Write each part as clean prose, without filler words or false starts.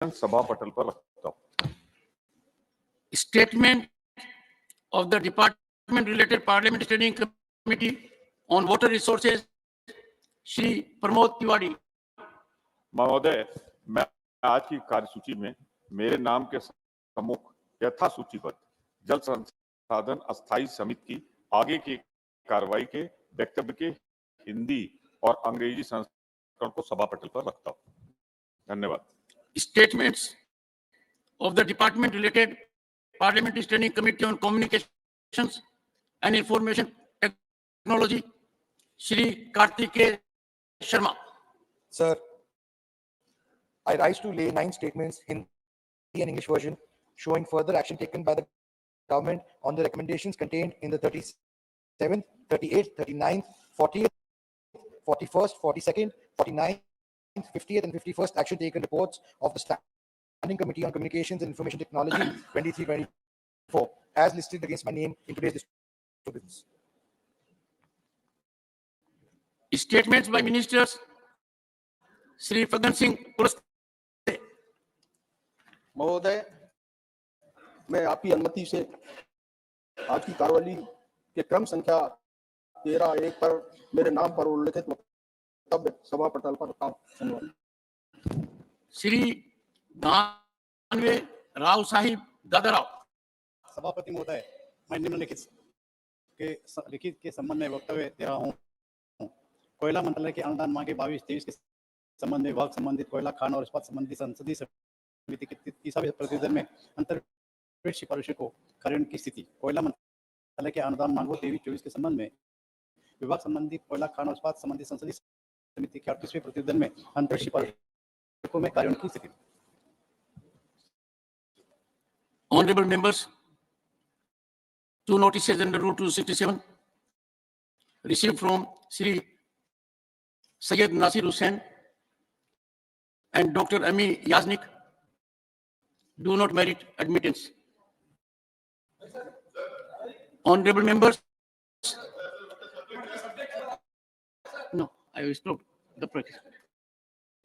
सभा पटल पर रखता हूं। Statement of the Department related Parliament Standing Committee on Water Resources, Shri Pramod Tiwari. महोदय, मैं आज की कार्यसूची में मेरे नाम के सम्मुख यथा सूचीबद्ध जल संसाधन अस्थायी समिति की आगे की कार्रवाई के वक्तव्य के हिंदी और अंग्रेजी संस्करण को सभा पटल पर रखता हूं। धन्यवाद। Statements of the Department related Parliamentary Standing Committee on Communications and Information Technology, Shri Kartikeya Sharma. Sir, I rise to lay 9 statements, Hindi and English version, showing further action taken by the government on the recommendations contained in the 37th, 38th, 39th, 40th, 41st, 42nd, 49th, 50th, and 51st action taken reports of the Standing Committee on Communications and Information Technology 23-24, as listed against my name in today's distributions. Statements by Ministers, Shri Fagan Singh Purste. महोदय, मैं आपकी अनुमति से आज की कार्यवाही के क्रम संख्या 13-1 पर मेरे नाम पर उल्लेखित वक्तव्य सभा पटल पर रखा हूं। श्री दानवे राव साहिब दादाराव। सभापति महोदय, मैं निम्नलिखित के संबंध में वक्तव्य दे रहा हूं। कोयला मंत्रालय के अनुदान मांगे 22-23 के संबंध में विभाग संबंधित कोयला खान और इस्पात संबंधी संसदीय समिति के 30वें प्रतिवेदन में अंतर्विषय सिफारिशों को कार्यान्वयन की स्थिति, कोयला मंत्रालय के अनुदान मांगों 23-24 के संबंध में विभाग संबंधित कोयला खान और इस्पात संबंधी संसदीय समिति के 38वें प्रतिवेदन में अंतर्विषय सिफारिशों में कार्यान्वयन की स्थिति। Honorable members, 2 notices under Rule 267 received from Shri Syed Nasir Hussain and Dr. Ami Yaznik do not merit admittance. Honorable members, no, I have stopped the practice.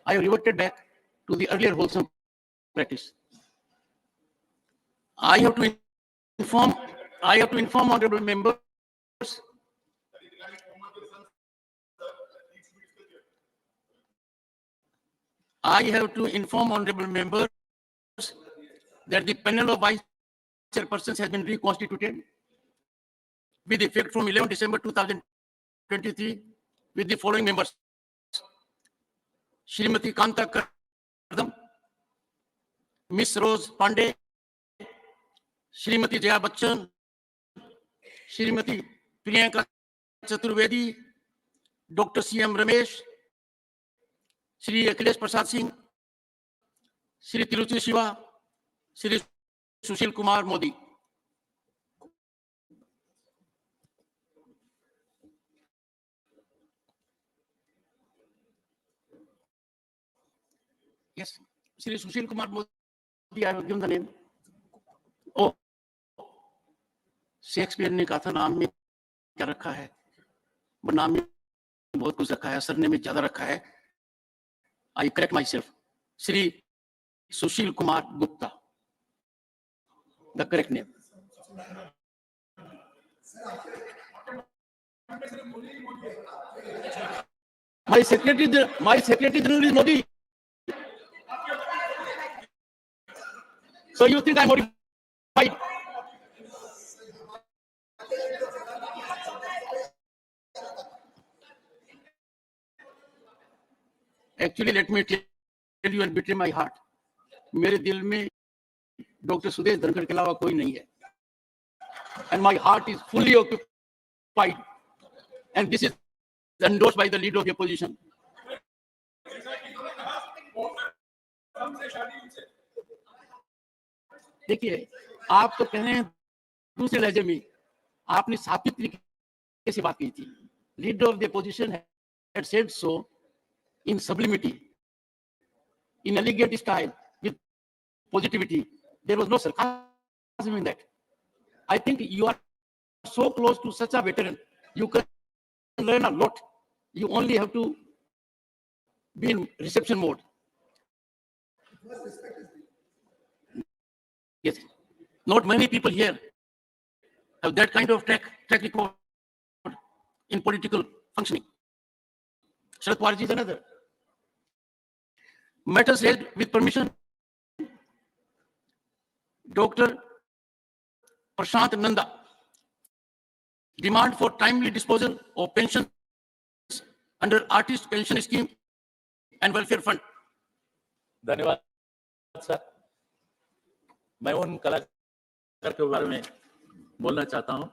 I have reverted back to the earlier wholesome practice. I have to inform honorable members that the panel of vice chairpersons has been reconstituted with effect from 11 December 2023 with the following members: Shrimati Kanta Kardam, Miss Rose Pandey, Shrimati Jaya Bachchan, Shrimati Priyanka Chaturvedi, Dr. C.M. Ramesh, Shri Akhilesh Prasad Singh, Shri Tiruchi Shiva, Shri Sushil Kumar Modi. Yes, Shri Sushil Kumar Modi, I have given the name. Oh, Shakespeare ने कहा था नाम में क्या रखा है, नाम में बहुत कुछ रखा है, सरनेम में ज्यादा रखा है. I correct myself. Shri Sushil Kumar Gupta, the correct name. My secretary general is Modi. So you think I'm modified? Actually, let me tell you and betray my heart. मेरे दिल में डॉक्टर सुदेश धनखड़ के अलावा कोई नहीं है. And my heart is fully occupied. And this is endorsed by the leader of the opposition. देखिए, आप तो कह रहे हैं दूसरे लहजे में, आपने सात्विक तरीके से बात की थी. Leader of the opposition had said so in sublimity, in elegant style, with positivity. There was no sarcasm in that. I think you are so close to such a veteran, you can learn a lot. You only have to be in reception mode. थे. Not many people here have that kind of track record in political functioning. Sharad Pawar ji is another. Matters raised with permission. Dr. Prashant Nanda. Demand for timely disposal of pensions under Artist Pension Scheme and Welfare Fund. धन्यवाद sir. मैं उन कलाकार के बारे में बोलना चाहता हूं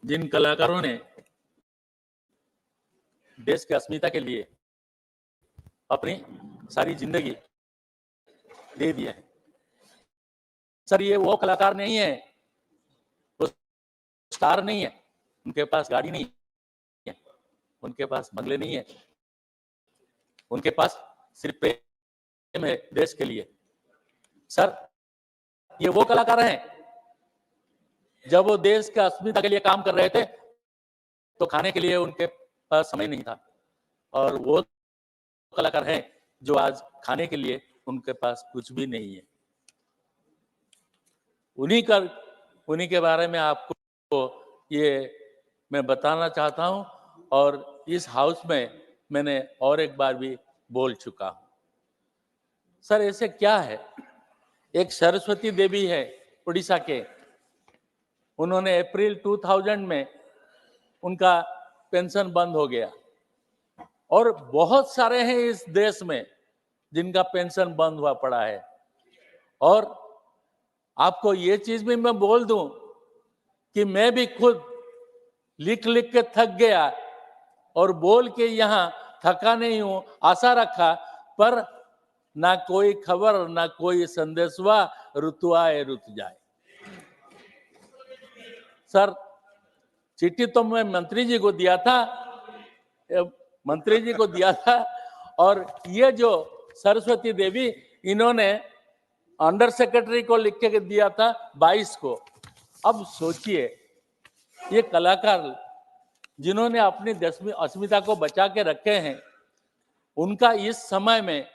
जिन कलाकारों ने देश की अस्मिता के लिए अपनी सारी जिंदगी दे दी है. सर ये वो कलाकार नहीं है, वो स्टार नहीं है, उनके पास गाड़ी नहीं है, उनके पास बंगले नहीं है, उनके पास सिर्फ प्रेम है देश के लिए. सर ये वो कलाकार हैं जब वो देश की अस्मिता के लिए काम कर रहे थे तो खाने के लिए उनके पास समय नहीं था, और वो कलाकार हैं जो आज खाने के लिए उनके पास कुछ भी नहीं है. उन्हीं के बारे में आपको ये मैं बताना चाहता हूं, और इस हाउस में मैंने और एक बार भी बोल चुका हूं. सर ऐसे क्या है, एक सरस्वती देवी है उड़ीसा के, उन्होंने अप्रैल 2000 में उनका पेंशन बंद हो गया, और बहुत सारे हैं इस देश में जिनका पेंशन बंद हुआ पड़ा है. और आपको ये चीज भी मैं बोल दूं कि मैं भी खुद लिख लिख के थक गया और बोल के यहां थका नहीं हूं, आशा रखा, पर ना कोई खबर ना कोई संदेश हुआ, ऋतु आए ऋतु जाए. सर चिट्ठी तो मैं मंत्री जी को दिया था, और ये जो सरस्वती देवी इन्होंने अंडर सेक्रेटरी को लिख के दिया था 22 को. अब सोचिए ये कलाकार जिन्होंने अपनी देश अस्मिता को बचा के रखे हैं, उनका इस समय में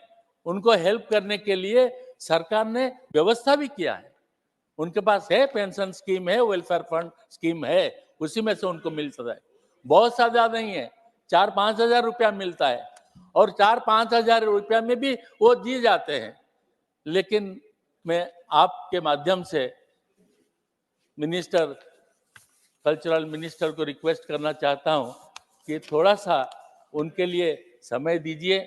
उनको हेल्प करने के लिए सरकार ने व्यवस्था भी किया है. उनके पास है पेंशन स्कीम है, वेलफेयर फंड स्कीम है, उसी में से उनको मिल सकता है. बहुत सा ज्यादा नहीं है, 4-5 हजार रुपया मिलता है, और 4-5 हजार रुपया में भी वो जी जाते हैं. लेकिन मैं आपके माध्यम से कल्चरल मिनिस्टर को रिक्वेस्ट करना चाहता हूं कि थोड़ा सा उनके लिए समय दीजिए.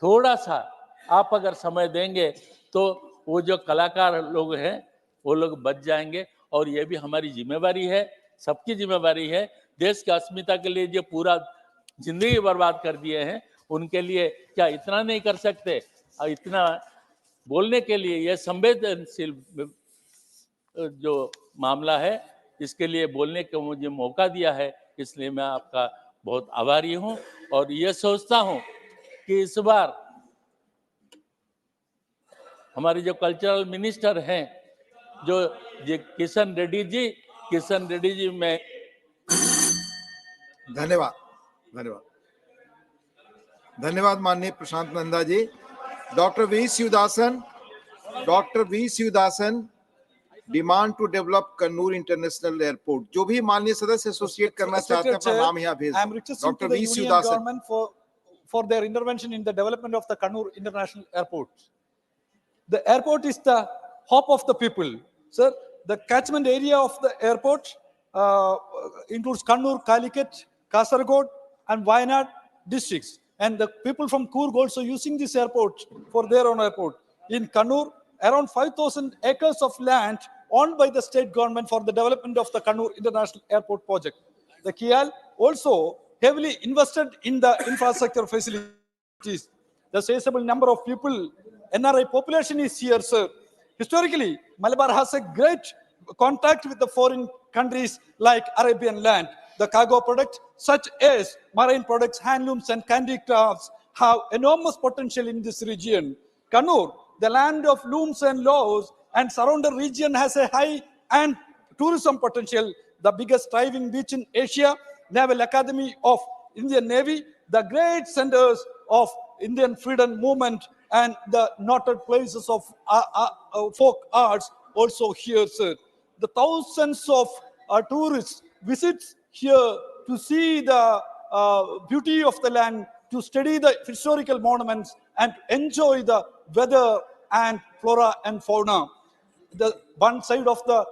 थोड़ा सा आप अगर समय देंगे तो वो जो कलाकार लोग हैं वो लोग बच जाएंगे, और ये भी हमारी जिम्मेवारी है, सबकी जिम्मेवारी है. देश की अस्मिता के लिए जो पूरा जिंदगी बर्बाद कर दिए हैं, उनके लिए क्या इतना नहीं कर सकते? और इतना बोलने के लिए, यह संवेदनशील जो मामला है, इसके लिए बोलने का मुझे मौका दिया है, इसलिए मैं आपका बहुत आभारी हूं. और ये सोचता हूं कि इस बार हमारे जो कल्चरल मिनिस्टर हैं, जो किशन रेड्डी जी में धन्यवाद माननीय Prashant Nanda ji. Doctor V Sivadasan demand to develop Kannur international airport. जो भी माननीय सदस्य एसोसिएट करना चाहते हैं अपना नाम यहाँ भेज. Doctor V Sivadasan for their intervention in the development of the Kannur International Airport. The airport is the hope of the people. Sir, the catchment area of the airport includes Kannur, Calicut, Kasaragod and Wayanad districts. And the people from Coorg also using this airport for their own airport. In Kannur, around 5,000 acres of land owned by the state government for the development of the Kannur International Airport project. The KIAL also heavily invested in the infrastructure facilities. The sizable number of people, NRI population is here, sir. Historically, Malabar has a great contact with the foreign countries like Arabian land. The cargo products such as marine products, handlooms and handicrafts have enormous potential in this region. Kannur, the land of looms and loaves and surrounding region, has a high and tourism potential. The biggest thriving beach in Asia, Naval Academy of Indian Navy, the great centers of Indian freedom movement and the noted places of folk arts also here, sir. The thousands of tourists visits here to see the beauty of the land, to study the historical monuments, and enjoy the weather and flora and fauna. The one side of the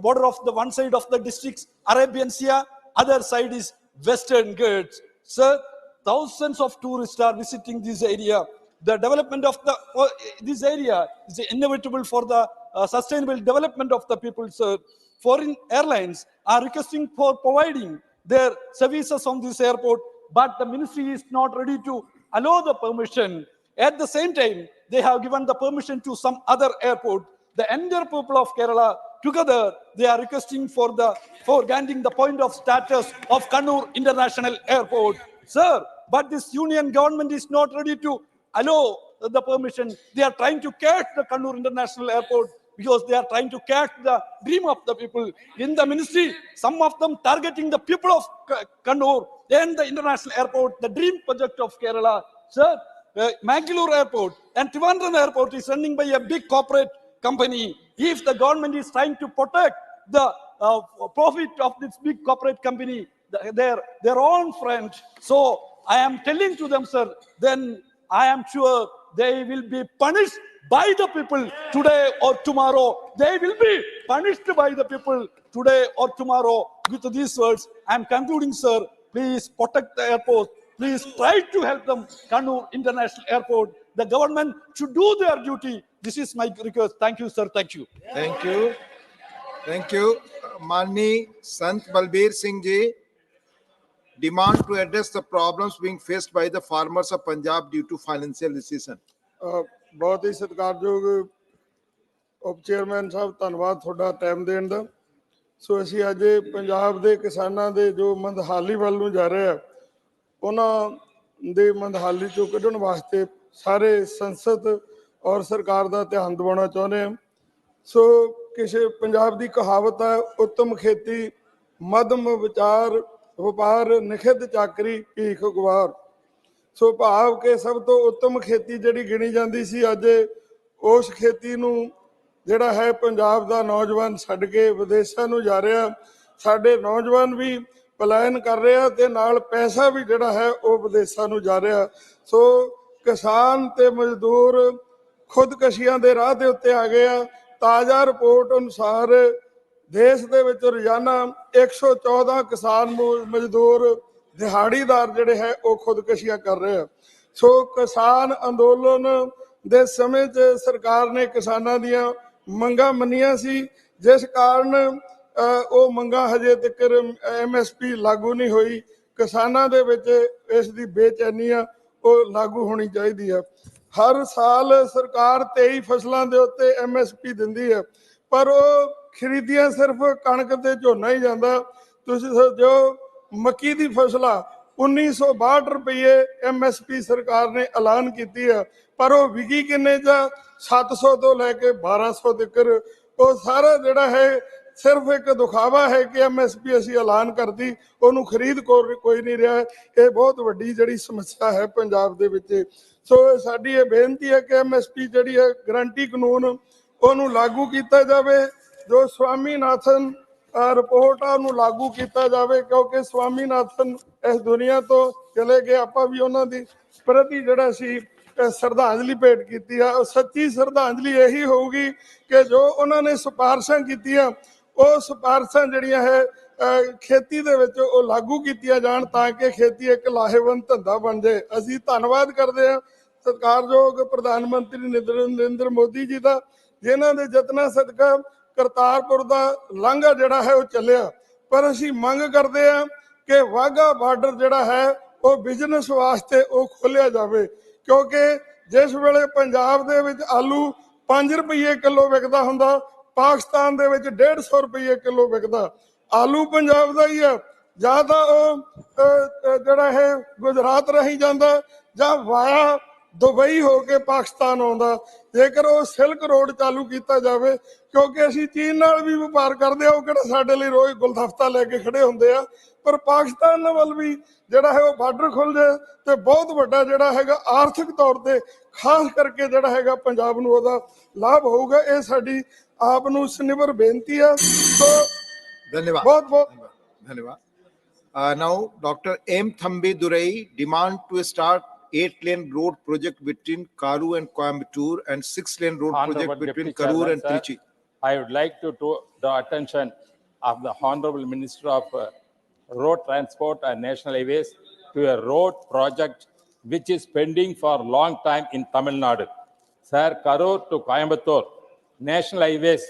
border of the one side of the district's Arabian Sea, other side is Western Ghats. Sir, thousands of tourists are visiting this area. The development of this area is inevitable for the sustainable development of the people, sir. Foreign airlines are requesting for providing their services on this airport, but the ministry is not ready to allow the permission. At the same time, they have given the permission to some other airport. The entire people of Kerala together, they are requesting for granting the point of status of Kannur International Airport. Sir, but this union government is not ready to allow the permission. They are trying to catch the Kannur International Airport because they are trying to catch the dream of the people. In the ministry, some of them targeting the people of Kannur and the international airport, the dream project of Kerala. Sir, Mangalore Airport and Trivandrum Airport is running by a big corporate company. If the government is trying to protect the profit of this big corporate company, their own friend, so I am telling to them, sir, then I am sure they will be punished by the people today or tomorrow. They will be punished by the people today or tomorrow. With these words, I am concluding, sir. Please protect the airport. Please try to help them, Kannur International Airport. The government should do their duty. This is my request. Thank you, sir. Thank you. Thank you. Thank you. Mani Sant Balbir Singh ji, demand to address the problems being faced by the farmers of Punjab due to financial recession. बहुत ही सत्कारयोग उप chairman साहब, धन्यवाद थोड़ा time देने का। सो असी अज पंजाब के किसानों के जो मंदहाली वाल नूं जा रहे हैं, उन्हां दे मंदहाली चों कढण वास्ते सारे संसद और सरकार का ध्यान दिवाना चाहुंदे हैं। सो किसी पंजाब की कहावत है, उत्तम खेती मध्यम विचार व्यापार निखित चाकरी भीख गवार। सो भाव के सब तो उत्तम खेती जिहड़ी गिणी जाती सी, अज उस खेती नूं जिहड़ा है पंजाब दा नौजवान छड्ड के विदेशां नूं जा रहा। साडे नौजवान भी पलायन कर रहे हैं ते नाल पैसा भी जिहड़ा है वो विदेशां नूं जा रहा। सो किसान ते मजदूर खुदकशियां दे राह दे उत्ते आ गए आ। ताज़ा रिपोर्ट अनुसार देश दे विच रोजाना 114 किसान मजदूर दिहाड़ीदार जिहड़े है वो खुदकशियां कर रहे हैं। सो किसान अंदोलन दे समय च सरकार ने किसानां दियां मंगां मन्नियां सी, जिस कारण वो मंगां हजे तक MSP लागू नहीं हुई। किसानां दे विच इस दी बेचैनी आ वो लागू होनी चाहिदी है। हर साल सरकार 23 फसलों के उत्ते MSP दिंदी है, पर वो खरीदियां सिर्फ कणक ते झोना ही जाता। तुसीं जो मक्की की फसल 1962 रुपये MSP सरकार ने ऐलान की है, पर वो विकी किन्ने 700 तो लैके 1200 तक। वो सारा जिहड़ा है सिर्फ एक दिखावा है कि MSP असी ऐलान करती, उन्होंने खरीद कोई नहीं रहा। ये बहुत वड्डी जिहड़ी समस्या है पंजाब दे विच। सो साडी ये बेनती है कि MSP जिहड़ी है गारंटी कानून उन्होंने लागू किया जाए। जो स्वामीनाथन रिपोर्ट आ उन्होंने लागू किया जाए, क्योंकि स्वामीनाथन इस दुनिया तो चले गए। आपां भी उन्हां दी प्रति जिहड़ा सी श्रद्धांजलि भेंट की है। सच्ची श्रद्धांजलि यही होगी कि जो उन्होंने सिफारिशां कीतियां वो सिफारिशां जिहड़ियां है खेती दे विच वो लागू कीतियां जाण, ताकि खेती एक लाहेवंद धंधा बन जाए। असीं धन्नवाद करदे हां सत्कारयोग प्रधानमंत्री नरेंद्र मोदी जी का, जिन्हां दे यत्नां सदका करतारपुर का लांघा जिहड़ा है वो चलिया। पर असीं मंग करदे हां कि वाघा बार्डर जिहड़ा है वो बिजनेस वास्ते वो खोलिया जाए, क्योंकि जिस वेले पंजाब दे विच आलू 5 रुपये किलो विकदा हुंदा, पाकिस्तान दे विच 150 रुपये किलो विकदा। आलू पंजाब दा ही है, जां तां जिहड़ा है गुजरात रही जांदा जां वाया दुबई होके पाकिस्तान आउंदा। जेकर वो सिल्क रोड चालू किया जाए, क्योंकि असीं चीन नाल भी व्यापार करदे आ, वो किहड़ा साडे लई रोज़ गुलदस्ता लैके खड़े हुंदे आ। ਪਰ ਪਾਕਿਸਤਾਨ ਨਾਲ ਵੱਲ ਵੀ ਜਿਹੜਾ ਹੈ ਉਹ ਬਾਰਡਰ ਖੁੱਲ ਜਾਏ ਤੇ ਬਹੁਤ ਵੱਡਾ ਜਿਹੜਾ ਹੈਗਾ ਆਰਥਿਕ ਤੌਰ ਤੇ ਖਾਸ ਕਰਕੇ ਜਿਹੜਾ ਹੈਗਾ ਪੰਜਾਬ ਨੂੰ ਉਹਦਾ ਲਾਭ ਹੋਊਗਾ। ਇਹ ਸਾਡੀ ਆਪ ਨੂੰ ਸਨਿਵਰ ਬੇਨਤੀ ਹੈ। ਸੋ धन्यवाद। बहुत बहुत धन्यवाद। Now, Dr. M. Thambi Durai demand to start 8-lane road project between Karu and Coimbatore and 6-lane road Honorable project between Deputy Karur Chairman, and sir, Trichy. I would like to draw attention of the Honorable Minister of Road Transport and National Highways to a road project which is pending for a long time in Tamil Nadu. Sir, Karur to Coimbatore National Highways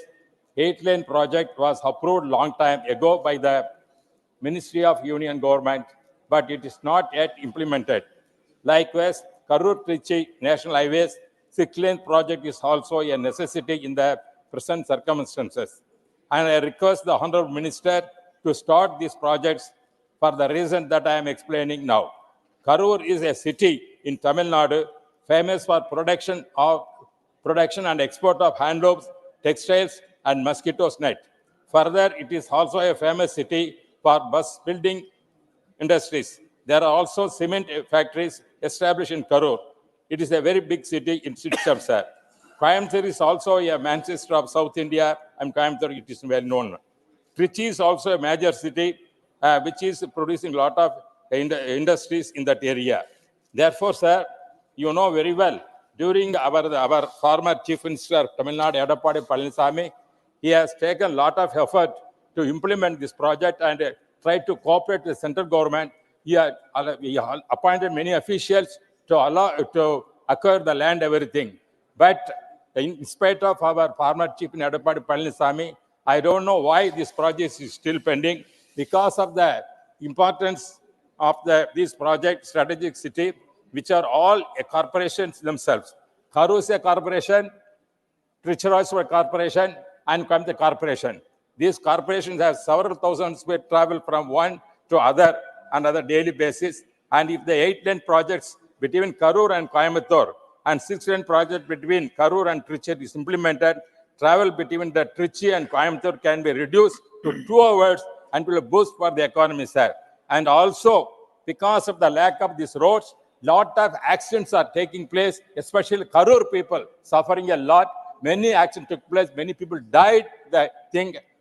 8-lane project was approved long time ago by the Ministry of Union Government, but it is not yet implemented. Likewise, Karur-Trichy National Highways 6-lane project is also a necessity in the present circumstances. And I request the Honorable Minister to start these projects for the reason that I am explaining now. Karur is a city in Tamil Nadu famous for production and export of handlooms, textiles, and mosquitoes net. Further, it is also a famous city for bus building industries. There are also cement factories established in Karur. It is a very big city in itself, sir. Coimbatore is also a Manchester of South India, and Coimbatore, it is well known. Trichy is also a major city which is producing a lot of industries in that area. Therefore, sir, you know very well, during our former Chief Minister of Tamil Nadu, Edappadi Palaniswamy, he has taken a lot of effort to implement this project and tried to cooperate with the central government. He appointed many officials to acquire the land, everything. But in spite of our former Chief Minister Edappadi Palaniswamy, I don't know why this project is still pending. Because of the importance of this project, strategic city, which are all corporations themselves. Karur is a corporation, Trichy is a corporation, and Coimbatore corporation. These corporations have several thousands who travel from one to other on a daily basis. And if the 8-lane projects between Karur and Coimbatore and 6-lane project between Karur and Trichy is implemented, travel between the Trichy and Coimbatore can be reduced to 2 hours and will boost for the economy, sir. And also, because of the lack of these roads, lot of accidents are taking place, especially Karur people suffering a lot. Many accidents took place, many people died,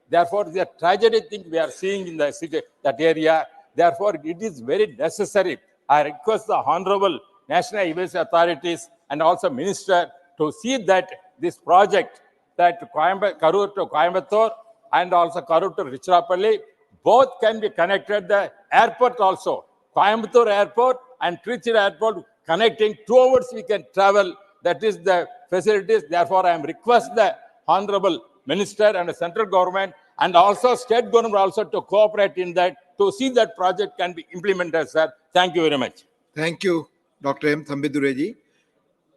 Therefore, the tragedy thing we are seeing in the city, that area. Therefore, it is very necessary. I request the Honorable National Highways authorities and also Minister to see that this project, that Karur to Coimbatore and also Karur to Tiruchirappalli, both can be connected. The airport also, Coimbatore Airport and Trichy Airport, connecting 2 hours we can travel. That is the facilities. Therefore, I am request the Honorable Minister and the central government and also state government also to cooperate in that, to see that project can be implemented, sir. Thank you very much. Thank you, Dr. M. Thambi Durai ji.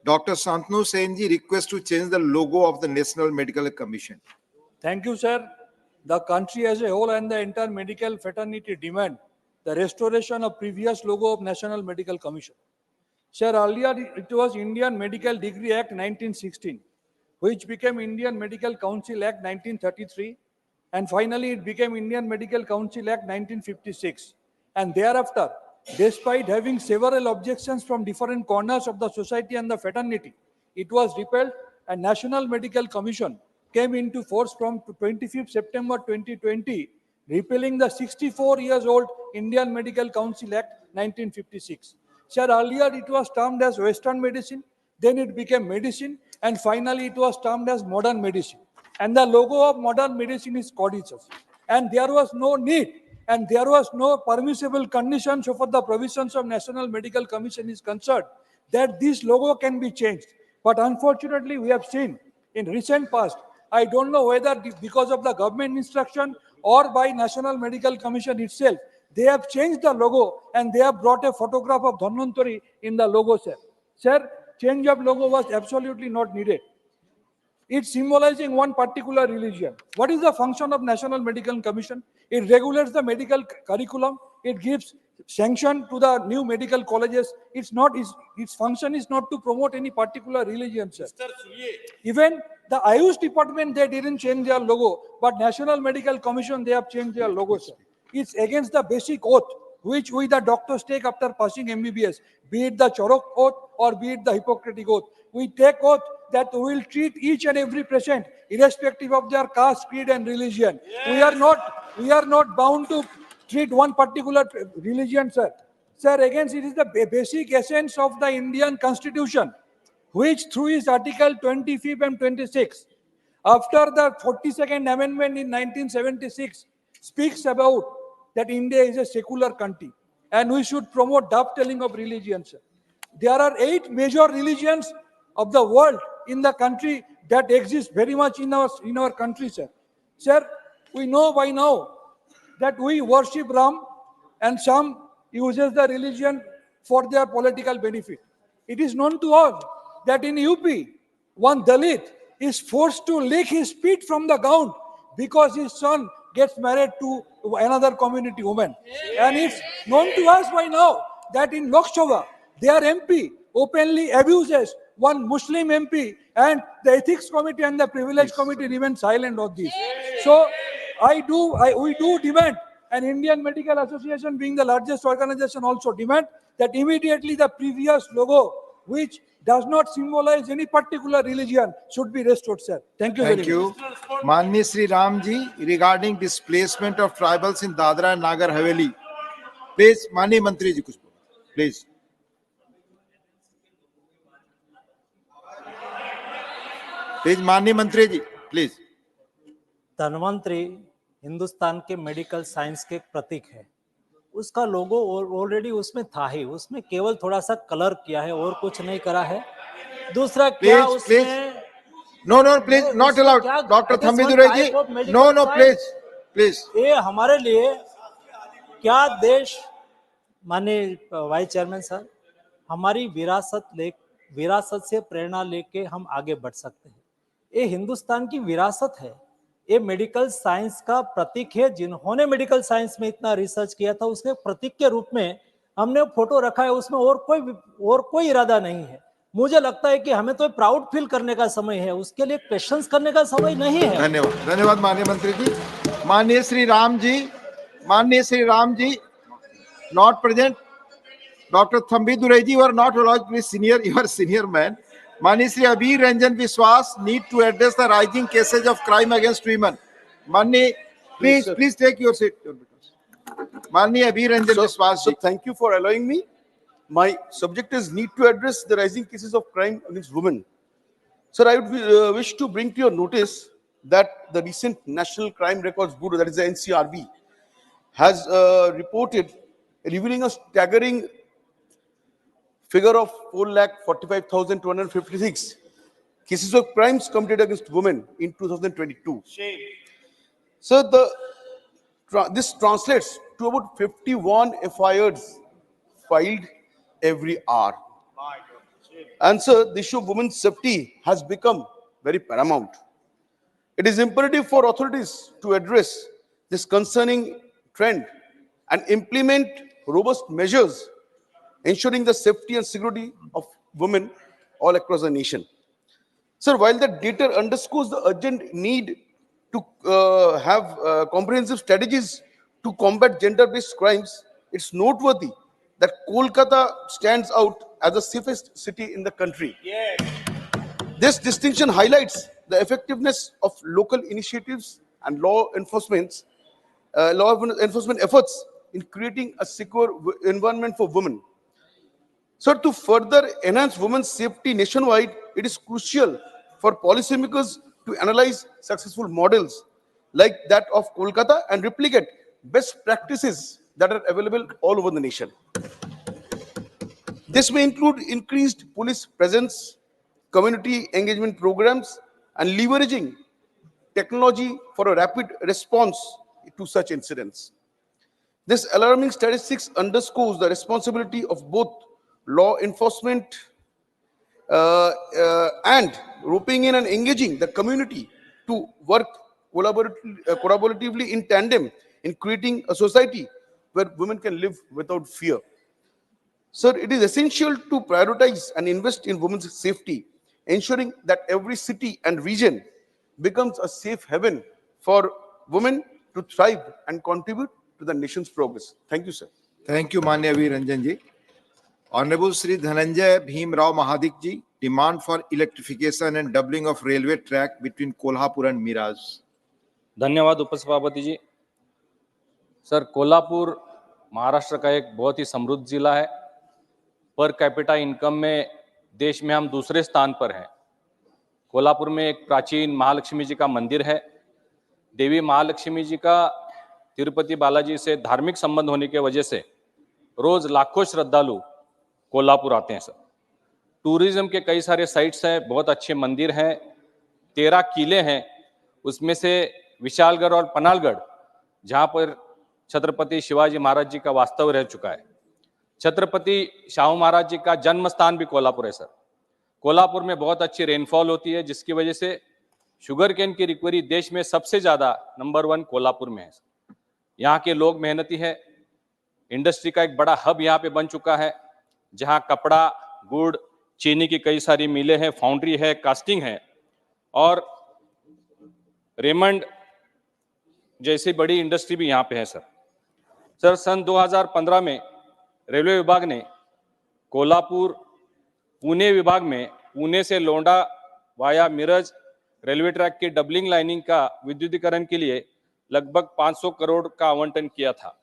Dr. Santanu Sen ji request to change the logo of the National Medical Commission. Thank you, sir. The country as a whole and the entire medical fraternity demand the restoration of previous logo of National Medical Commission. Sir, earlier it was Indian Medical Degree Act 1916, which became Indian Medical Council Act 1933, and finally it became Indian Medical Council Act 1956. And thereafter, despite having several objections from different corners of the society and the fraternity, it was repealed and National Medical Commission came into force from 25th September 2020, repealing the 64 years old Indian Medical Council Act 1956. Sir, earlier it was termed as Western medicine, then it became medicine, and finally it was termed as modern medicine. And the logo of modern medicine is codices. And there was no need and there was no permissible conditions for the provisions of National Medical Commission is concerned that this logo can be changed. But unfortunately, we have seen in recent past, I don't know whether because of the government instruction or by National Medical Commission itself, they have changed the logo and they have brought a photograph of Dhanvantari in the logo, sir. Sir, change of logo was absolutely not needed. It's symbolizing one particular religion. What is the function of National Medical Commission? It regulates the medical curriculum. It gives sanction to the new medical colleges. Its function is not to promote any particular religion, sir. Even the Ayush department, they didn't change their logo, but National Medical Commission, they have changed their logo, sir. It's against the basic oath which we the doctors take after passing MBBS, be it the Chorok oath or be it the Hippocratic oath. We take oath that we will treat each and every patient irrespective of their caste, creed and religion. We are not bound to treat one particular religion, sir. Sir, again, it is the basic essence of the Indian Constitution, which through its Article 25 and 26, after the 42nd Amendment in 1976, speaks about that India is a secular country and we should promote dovetailing of religions. There are 8 major religions of the world in the country that exist very much in our country, sir. Sir, we know by now that we worship Ram and some uses the religion for their political benefit. It is known to all that in UP, one Dalit is forced to lick his feet from the ground because his son gets married to another community woman. And it's known to us by now that in Lok Sabha, their MP openly abuses one Muslim MP, and the ethics committee and the privilege committee remain silent on this. So we do demand, and Indian Medical Association being the largest organization also demand that immediately the previous logo, which does not symbolize any particular religion, should be restored, sir. Thank you very Thank much. you. Manni Sri Ramji, regarding displacement of tribals in Dadra and Nagar Haveli. Please, Mani Mantri ji, kuch bolo. Please. Please, Mani Mantri ji, please. Dhanvantari Hindustan के medical science के एक प्रतीक है। उसका लोगो already उसमें था ही, उसमें केवल थोड़ा सा कलर किया है और कुछ नहीं करा है। दूसरा क्या Please, उसमें please. No, please, not उसमें allowed. क्या Dr. it is one Thambidurai type of ji. medical No, science. please. ये हमारे लिए क्या देश, माननीय वाइस चेयरमैन सर, हमारी विरासत से प्रेरणा लेके हम आगे बढ़ सकते हैं। ये हिंदुस्तान की विरासत है, ये मेडिकल साइंस का प्रतीक है। जिन्होंने मेडिकल साइंस में इतना रिसर्च किया था उसके प्रतीक के रूप में हमने फोटो रखा है, उसमें और कोई इरादा नहीं है। मुझे लगता है कि हमें तो प्राउड फील करने का समय है, उसके लिए क्वेश्चंस करने का समय नहीं है। धन्यवाद माननीय मंत्री जी। माननीय Shri Ram ji not present. Dr. Thambidurai ji, you are not allowed to be senior, you are senior man. Manis Shri Abir Ranjan Biswas need to address the rising cases of crime against women. Mani, please take your seat. Mani Abir Ranjan Biswas So ji. thank you for allowing me. My subject is need to address the rising cases of crime against women. Sir, I would wish to bring to your notice that the recent National Crime Records Bureau, that is the NCRB, has reported revealing a staggering figure of 4,45,256 cases of crimes committed against women in 2022. Shame. So this translates to about 51 FIRs filed every hour. And so the issue of women's safety has become very paramount. It is imperative for authorities to address this concerning trend and implement robust measures ensuring the safety and security of women all across the nation. Sir, while the data underscores the urgent need to have comprehensive strategies to combat gender-based crimes, it's noteworthy that Kolkata stands out as the safest city in the country. Yes. This distinction highlights the effectiveness of local initiatives and law enforcement efforts in creating a secure environment for women. So, to further enhance women's safety nationwide, it is crucial for policymakers to analyze successful models like that of Kolkata and replicate best practices that are available all over the nation. This may include increased police presence, community engagement programs, and leveraging technology for a rapid response to such incidents. This alarming statistics underscores the responsibility of both law enforcement and roping in and engaging the community to work collaboratively in tandem in creating a society where women can live without fear. Sir, it is essential to prioritize and invest in women's safety, ensuring that every city and region becomes a safe haven for women to thrive and contribute to the nation's progress. Thank you, sir. Thank you, Manya V. Ranjan ji. Honorable Sri Dhananjay Bhim Rao Mahadik ji, demand for electrification and doubling of railway track between Kolhapur and Miraz. धन्यवाद उपसभापति जी। Sir, Kolhapur Maharashtra का एक बहुत ही समृद्ध जिला है। Per capita income में देश में हम दूसरे स्थान पर हैं। कोल्हापुर में एक प्राचीन महालक्ष्मी जी का मंदिर है। देवी महालक्ष्मी जी का तिरुपति बालाजी से धार्मिक संबंध होने की वजह से रोज लाखों श्रद्धालु कोल्हापुर आते हैं। सर, टूरिज्म के कई सारे साइट्स हैं, बहुत अच्छे मंदिर हैं, 13 किले हैं, उसमें से विशालगढ़ और पनालगढ़ जहां पर छत्रपति शिवाजी महाराज जी का वास्तव रह चुका है। छत्रपति शाहू महाराज जी का जन्म स्थान भी कोल्हापुर है। सर, कोल्हापुर में बहुत अच्छी रेनफॉल होती है, जिसकी वजह से शुगर केन की रिकवरी देश में सबसे ज्यादा नंबर 1 कोल्हापुर में है। यहाँ के लोग मेहनती है। इंडस्ट्री का एक बड़ा हब यहाँ पे बन चुका है, जहाँ कपड़ा, गुड़, चीनी की कई सारी मिलें हैं, फाउंड्री है, कास्टिंग है और रेमंड जैसी बड़ी इंडस्ट्री भी यहाँ पे है। सर, सन 2015 में रेलवे विभाग ने कोल्हापुर पुणे विभाग में पुणे से लोंडा वाया मिरज रेलवे ट्रैक की डबलिंग लाइनिंग का विद्युतीकरण के लिए लगभग 500 करोड़ का आवंटन किया था।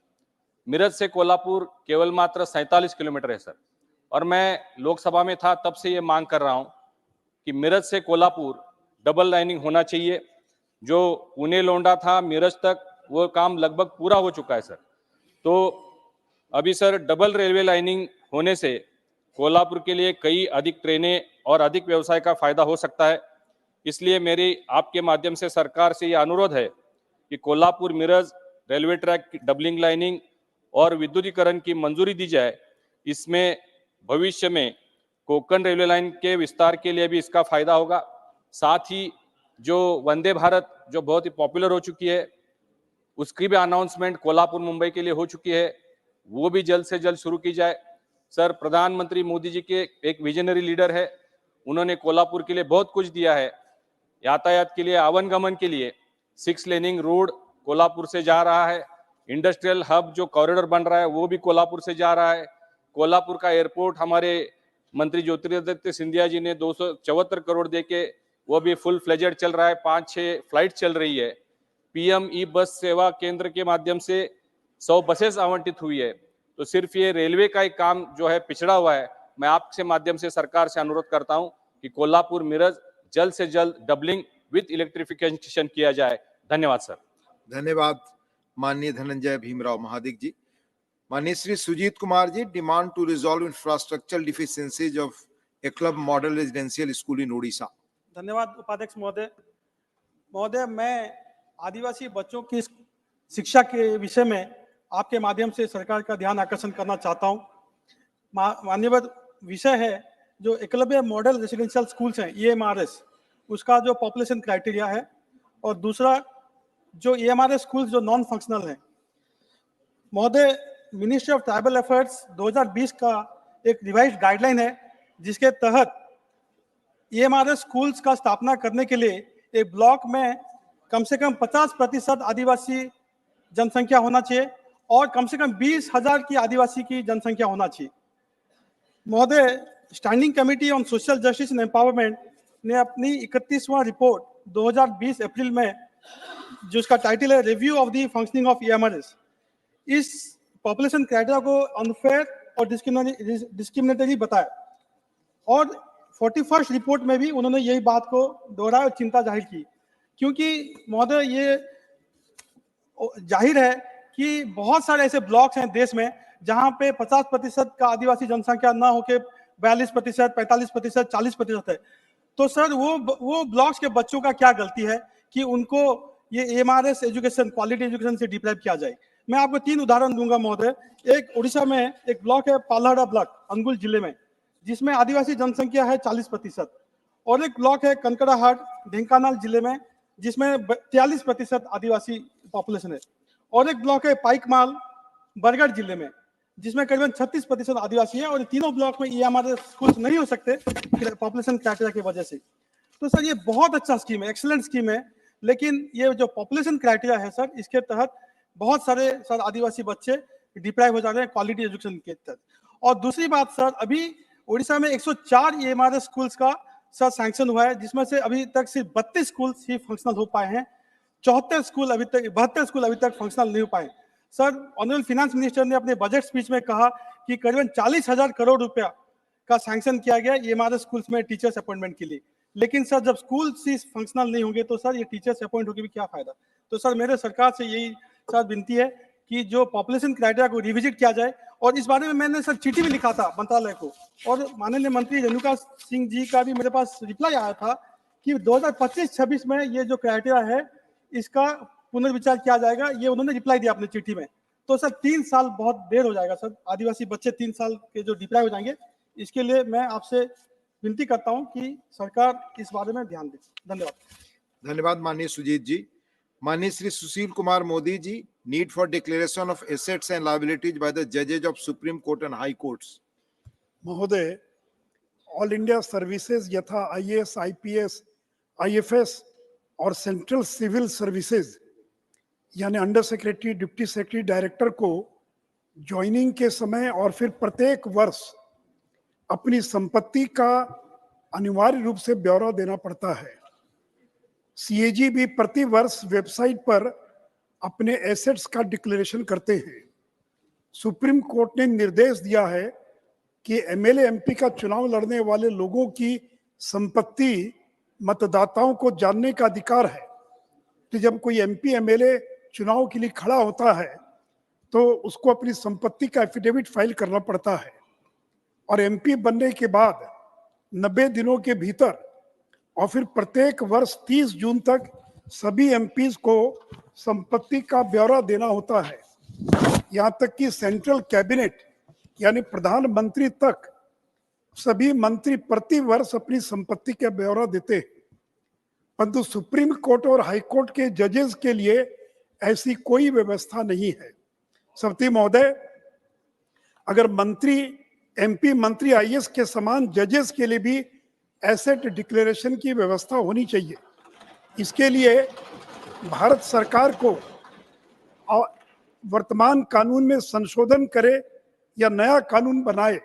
मिरज से कोल्हापुर केवल मात्र 47 किलोमीटर है। सर, और मैं लोकसभा में था तब से ये मांग कर रहा हूं कि मिरज से कोल्हापुर डबल लाइनिंग होना चाहिए। जो पुणे लोंडा था मिरज तक, वो काम लगभग पूरा हो चुका है। सर, तो अभी सर डबल रेलवे लाइनिंग होने से कोल्हापुर के लिए कई अधिक ट्रेनें और अधिक व्यवसाय का फायदा हो सकता है। इसलिए मेरी आपके माध्यम से सरकार से यह अनुरोध है कि कोल्हापुर मिरज रेलवे ट्रैक की डबलिंग लाइनिंग और विद्युतीकरण की मंजूरी दी जाए। इसमें भविष्य में कोंकण रेलवे लाइन के विस्तार के लिए भी इसका फायदा होगा। साथ ही जो वंदे भारत जो बहुत ही पॉपुलर हो चुकी है, उसकी भी अनाउंसमेंट कोल्हापुर मुंबई के लिए हो चुकी है, वो भी जल्द से जल्द शुरू की जाए। सर, प्रधानमंत्री मोदी जी के एक विजनरी लीडर है, उन्होंने कोल्हापुर के लिए बहुत कुछ दिया है। यातायात के लिए, आवागमन के लिए 6 लेनिंग रोड कोल्हापुर से जा रहा है। इंडस्ट्रियल हब जो कॉरिडोर बन रहा है वो भी कोल्हापुर से जा रहा है। कोल्हापुर का एयरपोर्ट हमारे मंत्री ज्योतिरादित्य सिंधिया जी ने 274 करोड़ देके वो भी फुल फ्लेजेड चल रहा है। 5-6 फ्लाइट चल रही है। पीएम ई बस सेवा केंद्र के माध्यम से 100 बसेस आवंटित हुई है। तो सिर्फ ये रेलवे का एक काम जो है पिछड़ा हुआ है। मैं आपके माध्यम से सरकार से अनुरोध करता हूं कि कोल्हापुर मिरज जल्द से जल्द डबलिंग विद इलेक्ट्रिफिकेशन किया जाए। धन्यवाद सर। धन्यवाद माननीय धनंजय भीमराव महादिक जी। माननीय Shri Sujeet Kumar ji, demand to resolve infrastructural deficiencies of a club model residential school in Odisha. धन्यवाद उपाध्यक्ष महोदय, मैं आदिवासी बच्चों की शिक्षा के विषय में आपके माध्यम से सरकार का ध्यान आकर्षण करना चाहता हूं। मान्यवर विषय है जो एकलव्य मॉडल रेसिडेंशियल स्कूल्स हैं, EMRS, उसका जो पॉपुलेशन क्राइटेरिया है, और दूसरा जो EMRS स्कूल्स जो नॉन फंक्शनल हैं। महोदय, मिनिस्ट्री ऑफ ट्राइबल अफेयर्स 2020 का एक रिवाइज्ड गाइडलाइन है, जिसके तहत EMRS स्कूल्स का स्थापना करने के लिए एक ब्लॉक में कम से कम 50% आदिवासी जनसंख्या होना चाहिए और कम से कम 20,000 की आदिवासी की जनसंख्या होना चाहिए। महोदय, standing committee on social justice and empowerment ने अपनी 31वां रिपोर्ट 2020 अप्रैल में, जिसका टाइटल है review of the functioning of EMRS, इस पॉपुलेशन क्राइटेरिया को अनफेयर और डिस्क्रिमिनेटरी बताया। और 41st रिपोर्ट में भी उन्होंने यही बात को दोहराया और चिंता जाहिर की, क्योंकि महोदय ये जाहिर है कि बहुत सारे ऐसे ब्लॉक्स हैं देश में जहां पे 50% का आदिवासी जनसंख्या ना होके 42%, 45%, 40% है। तो सर वो ब्लॉक्स के बच्चों का क्या गलती है कि उनको ये EMRS एजुकेशन, क्वालिटी एजुकेशन से डिप्राइव किया जाए। मैं आपको 3 उदाहरण दूंगा महोदय। एक उड़ीसा में एक ब्लॉक है पालहड़ा ब्लॉक, अंगुल जिले में, जिसमें आदिवासी जनसंख्या है 40%, और एक ब्लॉक है कनकड़ाहाट, ढेंकानाल जिले में, जिसमें 43% आदिवासी पॉपुलेशन है, और एक ब्लॉक है पाइकमाल, बरगढ़ जिले में, जिसमें करीबन 36% आदिवासी है। और तीनों ब्लॉक में EMRS स्कूल्स नहीं हो सकते पॉपुलेशन क्राइटेरिया की वजह से। तो सर ये बहुत अच्छा स्कीम है, एक्सीलेंट स्कीम है, लेकिन ये जो पॉपुलेशन क्राइटेरिया है सर, इसके तहत बहुत सारे सर आदिवासी बच्चे डिप्राइव हो जा रहे हैं क्वालिटी एजुकेशन के तहत। और दूसरी बात सर, अभी उड़ीसा में 104 EMRS स्कूल्स का सर सैंक्शन हुआ है, जिसमें से अभी तक सिर्फ 32 स्कूल ही फंक्शनल हो पाए हैं। 72 स्कूल अभी तक फंक्शनल नहीं हो पाए। सर, ऑनरेबल फाइनेंस मिनिस्टर ने अपने बजट स्पीच में कहा कि करीबन 40,000 करोड़ रुपया का सैंक्शन किया गया EMRS स्कूल्स में टीचर्स अपॉइंटमेंट के लिए। लेकिन सर, जब स्कूल ही फंक्शनल नहीं होंगे तो सर ये टीचर्स अपॉइंट होकर भी क्या फायदा। तो सर मेरे सरकार से यही सर विनती है कि जो पॉपुलेशन क्राइटेरिया को रिविजिट किया जाए। और इस बारे में मैंने सर चिट्ठी भी लिखा था मंत्रालय को, और माननीय मंत्री रेणुका सिंह जी का भी मेरे पास रिप्लाई आया था कि 2025-26 में ये जो क्राइटेरिया है इसका पुनर्विचार किया जाएगा। ये उन्होंने रिप्लाई दिया अपनी चिट्ठी में। तो सर 3 साल बहुत देर हो जाएगा सर, आदिवासी बच्चे 3 साल के जो डिप्राइव हो जाएंगे। इसके लिए मैं आपसे विनती करता हूं कि सरकार इस बारे में ध्यान दे। धन्यवाद। धन्यवाद माननीय सुजीत जी। माननीय Shri Sushil Kumar Modi ji, need for declaration of assets and liabilities by the जजेज of supreme court and high courts. महोदय, ऑल इंडिया सर्विसेज यथा IAS, IPS, IFS और सेंट्रल सिविल सर्विसेज यानी under secretary, deputy secretary, director को ज्वाइनिंग के समय और फिर प्रत्येक वर्ष अपनी संपत्ति का अनिवार्य रूप से ब्यौरा देना पड़ता है। CAG भी प्रति वर्ष वेबसाइट पर अपने एसेट्स का डिक्लेरेशन करते हैं। सुप्रीम कोर्ट ने निर्देश दिया है कि MLA MP का चुनाव लड़ने वाले लोगों की संपत्ति मतदाताओं को जानने का अधिकार है। तो जब कोई MP MLA चुनाव के लिए खड़ा होता है तो उसको अपनी संपत्ति का एफिडेविट फाइल करना पड़ता है, और MP बनने के बाद 90 दिनों के भीतर और फिर प्रत्येक वर्ष 30 जून तक सभी MPs को संपत्ति का ब्यौरा देना होता है। यहाँ तक कि सेंट्रल कैबिनेट यानी प्रधानमंत्री तक सभी मंत्री प्रति वर्ष अपनी संपत्ति का ब्यौरा देते हैं। परंतु सुप्रीम कोर्ट और हाई कोर्ट के जजेस के लिए ऐसी कोई व्यवस्था नहीं है। सभापति महोदय, अगर मंत्री, MP, मंत्री, IAS के समान जजेस के लिए भी एसेट डिक्लेरेशन की व्यवस्था होनी चाहिए। इसके लिए भारत सरकार को वर्तमान कानून में संशोधन करे या नया कानून बनाए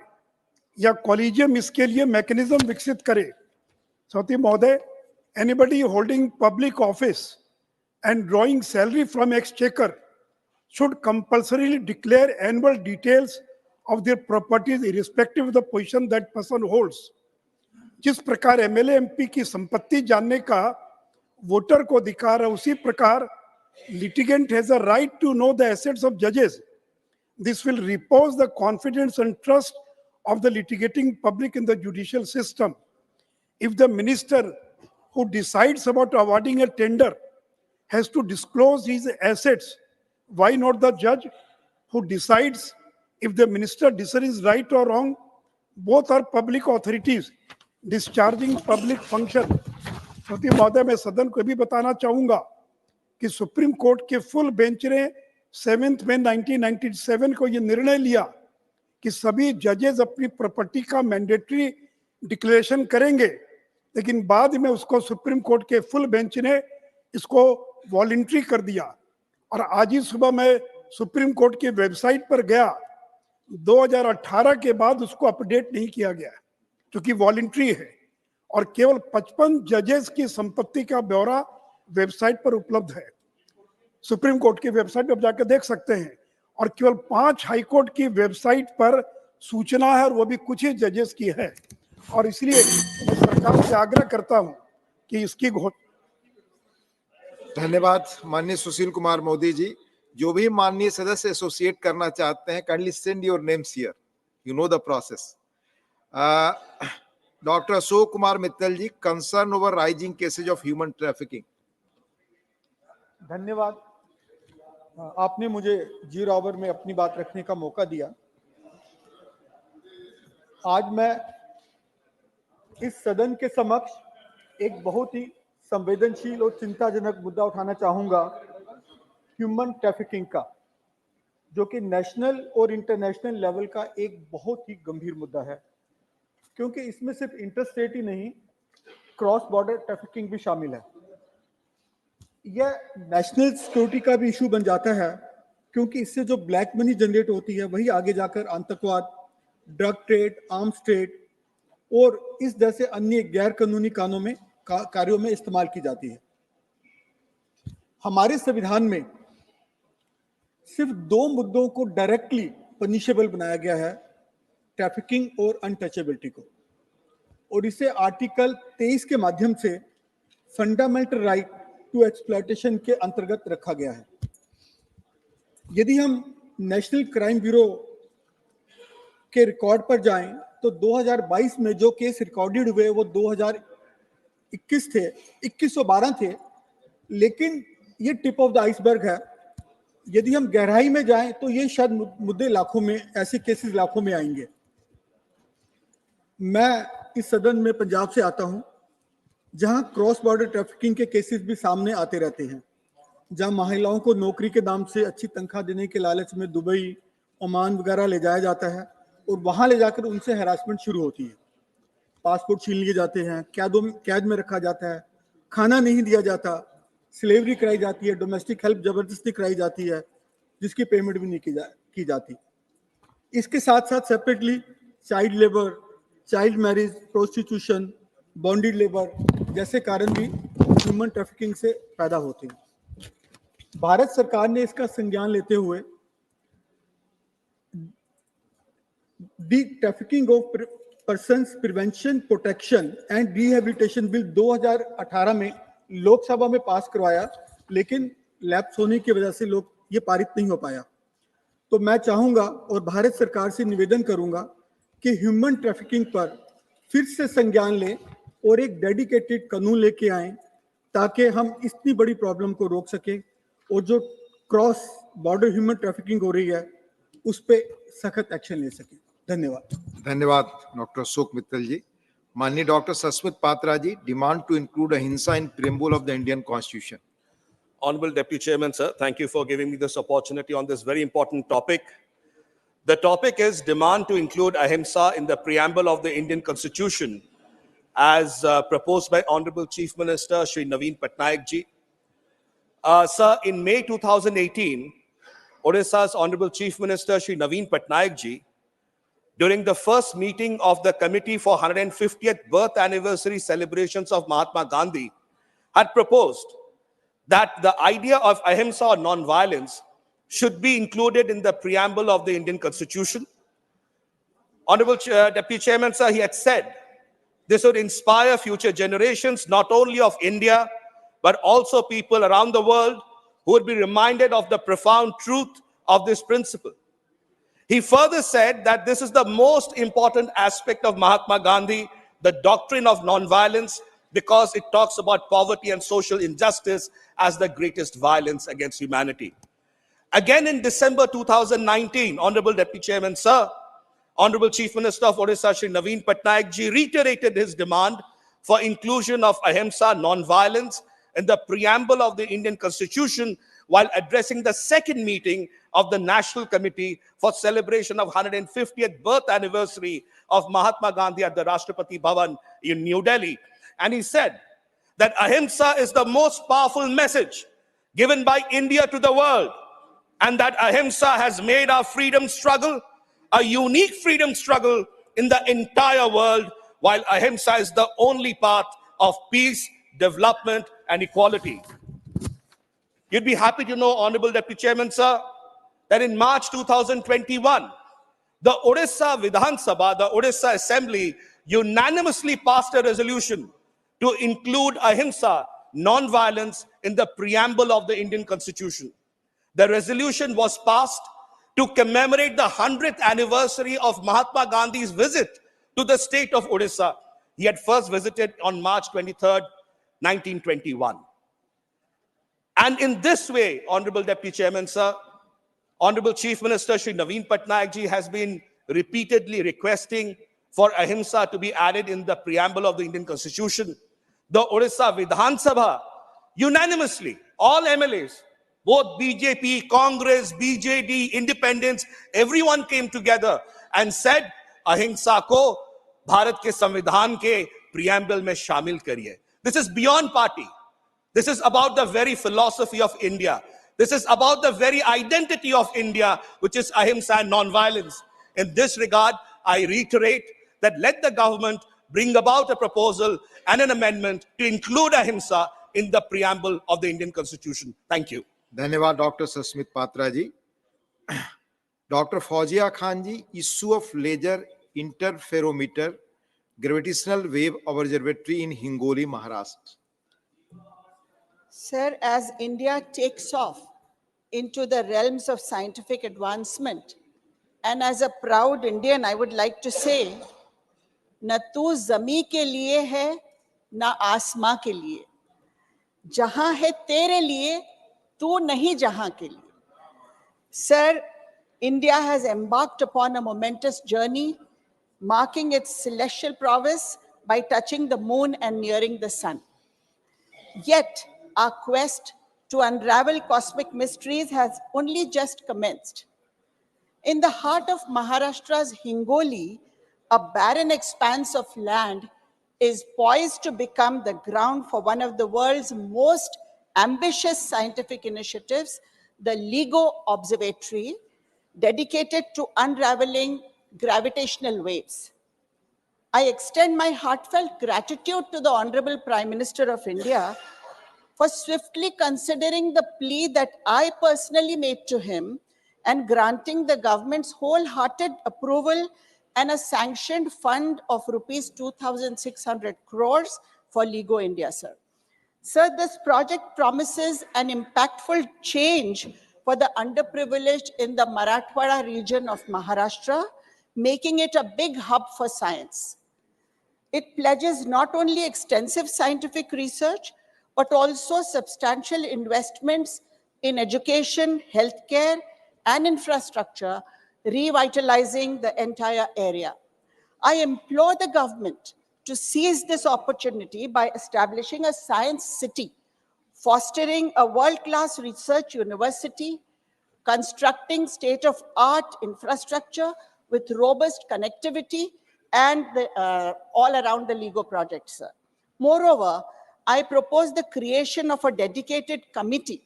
या कॉलेजियम इसके लिए मैकेनिज्म विकसित करे। सभापति महोदय, anybody holding public office and drawing salary from exchequer should compulsorily declare annual details of their properties irrespective of the position that person holds. जिस प्रकार MLA MP की संपत्ति जानने का वोटर को अधिकार है, उसी प्रकार litigant has a right to know the assets of judges. This will repose the confidence and trust of the litigating public in the judicial system. If the minister who decides about awarding a tender has to disclose his assets, why not the judge who decides if the minister decides right or wrong? Both are public authorities discharging public function. सती महोदय, मैं सदन को भी बताना चाहूंगा कि supreme court के full bench ने 7 मई 1997 को यह निर्णय लिया कि सभी जजेस अपनी प्रॉपर्टी का मैंडेटरी डिक्लेरेशन करेंगे, लेकिन बाद में उसको सुप्रीम कोर्ट के फुल बेंच ने इसको वॉलंटरी कर दिया। और आज ही सुबह मैं सुप्रीम कोर्ट की वेबसाइट पर गया, 2018 के बाद उसको अपडेट नहीं किया गया क्योंकि वॉलंटरी है, और केवल 55 जजेस की संपत्ति का ब्यौरा वेबसाइट पर उपलब्ध है। सुप्रीम कोर्ट की वेबसाइट पर जाकर देख सकते हैं, और केवल 5 हाई कोर्ट की वेबसाइट पर सूचना है, और वो भी कुछ ही जजेस की है। और इसलिए मैं सरकार से आग्रह करता हूं कि इसकी धन्यवाद माननीय सुशील कुमार मोदी जी। जो भी माननीय सदस्य एसोसिएट करना चाहते हैं, kindly send your names here, you know the process. Doctor Ashok Kumar Mittal ji, concern over rising cases of human trafficking. धन्यवाद, आपने मुझे 0 आवर में अपनी बात रखने का मौका दिया। आज मैं इस सदन के समक्ष एक बहुत ही संवेदनशील और चिंताजनक मुद्दा उठाना चाहूंगा, ह्यूमन ट्रैफिकिंग का, जो कि नेशनल और इंटरनेशनल लेवल का एक बहुत ही गंभीर मुद्दा है, क्योंकि इसमें सिर्फ इंटरस्टेट ही नहीं, क्रॉस बॉर्डर ट्रैफिकिंग भी शामिल है। यह नेशनल सिक्योरिटी का भी इशू बन जाता है, क्योंकि इससे जो ब्लैक मनी जनरेट होती है वही आगे जाकर आतंकवाद, ड्रग ट्रेड, आर्म्स ट्रेड और इस जैसे अन्य गैर कानूनी कार्यों में इस्तेमाल की जाती है। हमारे संविधान में सिर्फ 2 मुद्दों को डायरेक्टली पनिशेबल बनाया गया है, ट्रैफिकिंग और अनटचेबिलिटी को, और इसे आर्टिकल 23 के माध्यम से फंडामेंटल राइट टू एक्सप्लॉयटेशन के अंतर्गत रखा गया है। यदि हम नेशनल क्राइम ब्यूरो के रिकॉर्ड पर जाएं तो 2022 में जो केस रिकॉर्डेड हुए वो 2112 थे, लेकिन ये टिप ऑफ द आइसबर्ग है। यदि हम गहराई में जाएं तो ये शायद मुद्दे लाखों में, ऐसे केसेस लाखों में आएंगे। मैं इस सदन में पंजाब से आता हूं, जहां क्रॉस बॉर्डर ट्रैफिकिंग के केसेस भी सामने आते रहते हैं, जहां महिलाओं को नौकरी के नाम से अच्छी तनख्वाह देने के लालच में दुबई, ओमान वगैरह ले जाया जाता है और वहां ले जाकर उनसे हैरासमेंट शुरू होती है। पासपोर्ट छीन लिए जाते हैं, कैद में रखा जाता है, खाना नहीं दिया जाता, स्लेवरी कराई जाती है, डोमेस्टिक हेल्प जबरदस्ती कराई जाती है, जिसकी पेमेंट भी नहीं की जाती। इसके साथ साथ separately child labour, child marriage, prostitution, bonded labour जैसे कारण भी ह्यूमन ट्रैफिकिंग से पैदा होते हैं। भारत सरकार ने इसका संज्ञान लेते हुए D trafficking of persons prevention, protection and rehabilitation bill 2018 में लोकसभा में पास करवाया, लेकिन लैप्स होने की वजह से ये पारित नहीं हो पाया। तो मैं चाहूंगा और भारत सरकार से निवेदन करूंगा कि ह्यूमन ट्रैफिकिंग पर फिर से संज्ञान लें और एक डेडिकेटेड कानून लेके आए, ताकि हम इतनी बड़ी प्रॉब्लम को रोक सकें और जो क्रॉस बॉर्डर ह्यूमन ट्रैफिकिंग हो रही है उस पर सख्त एक्शन ले सकें। धन्यवाद। धन्यवाद डॉक्टर अशोक मित्तल जी। माननीय doctor Sasmit Patra ji, demand to include ahimsa in preamble of the Indian Constitution. Honorable Deputy Chairman, sir, thank you for giving me this opportunity on this very important topic. The topic is demand to include ahimsa in the preamble of the Indian Constitution as proposed by Honorable Chief Minister Shri Naveen Patnaik ji. Sir, in May 2018, Odisha's Honorable Chief Minister Shri Naveen Patnaik ji, during the first meeting of the Committee for 150th Birth Anniversary Celebrations of Mahatma Gandhi, had proposed that the idea of ahimsa or non-violence should be included in the preamble of the Indian Constitution. Honorable Deputy Chairman, sir, he had said this would inspire future generations, not only of India, but also people around the world who would be reminded of the profound truth of this principle. He further said that this is the most important aspect of Mahatma Gandhi, the doctrine of non-violence, because it talks about poverty and social injustice as the greatest violence against humanity. Again, in December 2019, Honorable Deputy Chairman, sir, Honorable Chief Minister of Odisha, Shri Naveen Patnaik ji, reiterated his demand for inclusion of ahimsa, non-violence, in the preamble of the Indian Constitution while addressing the second meeting of the National Committee for Celebration of 150th Birth Anniversary of Mahatma Gandhi at the Rashtrapati Bhavan in New Delhi. And he said that ahimsa is the most powerful message given by India to the world, and that ahimsa has made our freedom struggle a unique freedom struggle in the entire world, while ahimsa is the only path of peace, development, and equality. You'd be happy to know, Honorable Deputy Chairman, sir, that in March 2021, the Odisha Vidhan Sabha, the Odisha Assembly, unanimously passed a resolution to include ahimsa, non-violence, in the preamble of the Indian Constitution. The resolution was passed to commemorate the 100th anniversary of Mahatma Gandhi's visit to the state of Odisha. He had first visited on March 23rd, 1921. And in this way, Honorable Deputy Chairman, sir, Honorable Chief Minister Shri Naveen Patnaik ji has been repeatedly requesting for ahimsa to be added in the preamble of the Indian Constitution. The Odisha Vidhan Sabha, unanimously, all MLAs, both BJP, Congress, BJD, independents, everyone came together and said, ahimsa ko Bharat ke Samvidhan ke preamble mein shamil kariye. This is beyond party. This is about the very philosophy of India. This is about the very identity of India, which is ahimsa and non-violence. In this regard, I reiterate that let the government bring about a proposal and an amendment to include ahimsa in the preamble of the Indian Constitution. Thank you. धन्यवाद doctor Sasmit Patra ji. Doctor Fauzia Khan ji, issue of laser interferometer gravitational wave observatory in Hingoli, Maharashtra. Sir, as India takes off into the realms of scientific advancement, and as a proud Indian, I would like to say, न तू ज़मी के लिए है, न आसमां के लिए, जहां है तेरे लिए, तू नहीं जहां के लिए. Sir, India has embarked upon a momentous journey, marking its celestial prowess by touching the moon and nearing the sun. Yet, our quest to unravel cosmic mysteries has only just commenced. In the heart of Maharashtra's Hingoli, a barren expanse of land is poised to become the ground for one of the world's most ambitious scientific initiatives, the LIGO Observatory, dedicated to unraveling gravitational waves. I extend my heartfelt gratitude to the Honorable Prime Minister of India for swiftly considering the plea that I personally made to him and granting the government's wholehearted approval and a sanctioned fund of rupees 2,600 crores for LIGO India, sir. Sir, this project promises an impactful change for the underprivileged in the Marathwada region of Maharashtra, making it a big hub for science. It pledges not only extensive scientific research, but also substantial investments in education, healthcare, and infrastructure, revitalizing the entire area. I implore the government to seize this opportunity by establishing a science city, fostering a world-class research university, constructing state-of-art infrastructure with robust connectivity, and all around the LIGO project, sir. Moreover, I propose the creation of a dedicated committee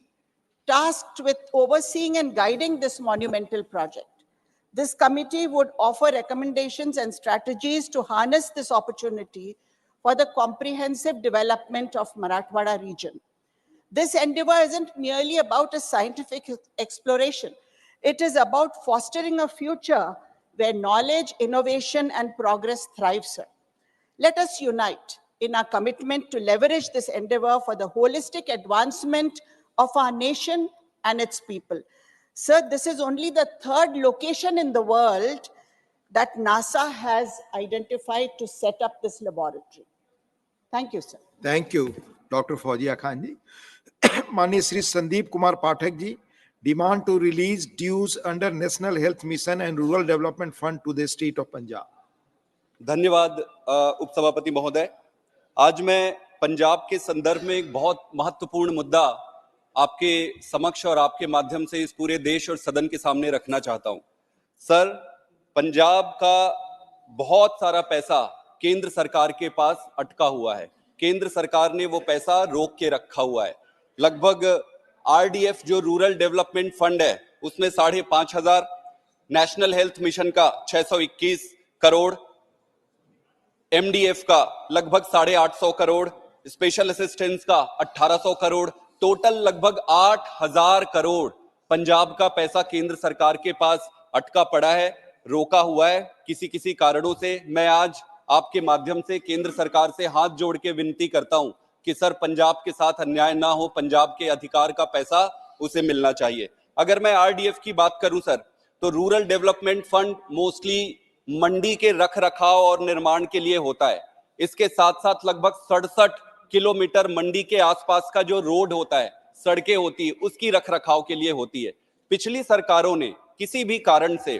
tasked with overseeing and guiding this monumental project. This committee would offer recommendations and strategies to harness this opportunity for the comprehensive development of Marathwada region. This endeavor isn't merely about a scientific exploration. It is about fostering a future where knowledge, innovation, and progress thrive, sir. Let us unite in our commitment to leverage this endeavor for the holistic advancement of our nation and its people. Sir, this is only the third location in the world that NASA has identified to set up this laboratory. Thank you, sir. Thank you, Dr. Fauziya Khan ji. माननीय Shri Sandeep Kumar Pathak ji, demand to release dues under National Health Mission and Rural Development Fund to the state of Punjab. धन्यवाद उपसभापति महोदय। आज मैं पंजाब के संदर्भ में एक बहुत महत्वपूर्ण मुद्दा आपके समक्ष और आपके माध्यम से इस पूरे देश और सदन के सामने रखना चाहता हूं। सर, पंजाब का बहुत सारा पैसा केंद्र सरकार के पास अटका हुआ है। केंद्र सरकार ने वो पैसा रोक के रखा हुआ है। लगभग आरडीएफ जो रूरल डेवलपमेंट फंड है उसमें 5,500, नेशनल हेल्थ मिशन का 621 करोड़, एमडीएफ का लगभग 850 करोड़, स्पेशल असिस्टेंस का 1800 करोड़, टोटल लगभग 8,000 करोड़ पंजाब का पैसा केंद्र सरकार के पास अटका पड़ा है, रोका हुआ है किसी किसी कारणों से। मैं आज आपके माध्यम से केंद्र सरकार से हाथ जोड़ के विनती करता हूं कि सर, पंजाब के साथ अन्याय ना हो, पंजाब के अधिकार का पैसा उसे मिलना चाहिए। अगर मैं आरडीएफ की बात करूं सर, तो रूरल डेवलपमेंट फंड मोस्टली मंडी के रख रखाव और निर्माण के लिए होता है। इसके साथ साथ लगभग 67 किलोमीटर मंडी के आसपास का जो रोड होता है, सड़कें होती है, उसकी रख रखाव के लिए होती है। पिछली सरकारों ने किसी भी कारण से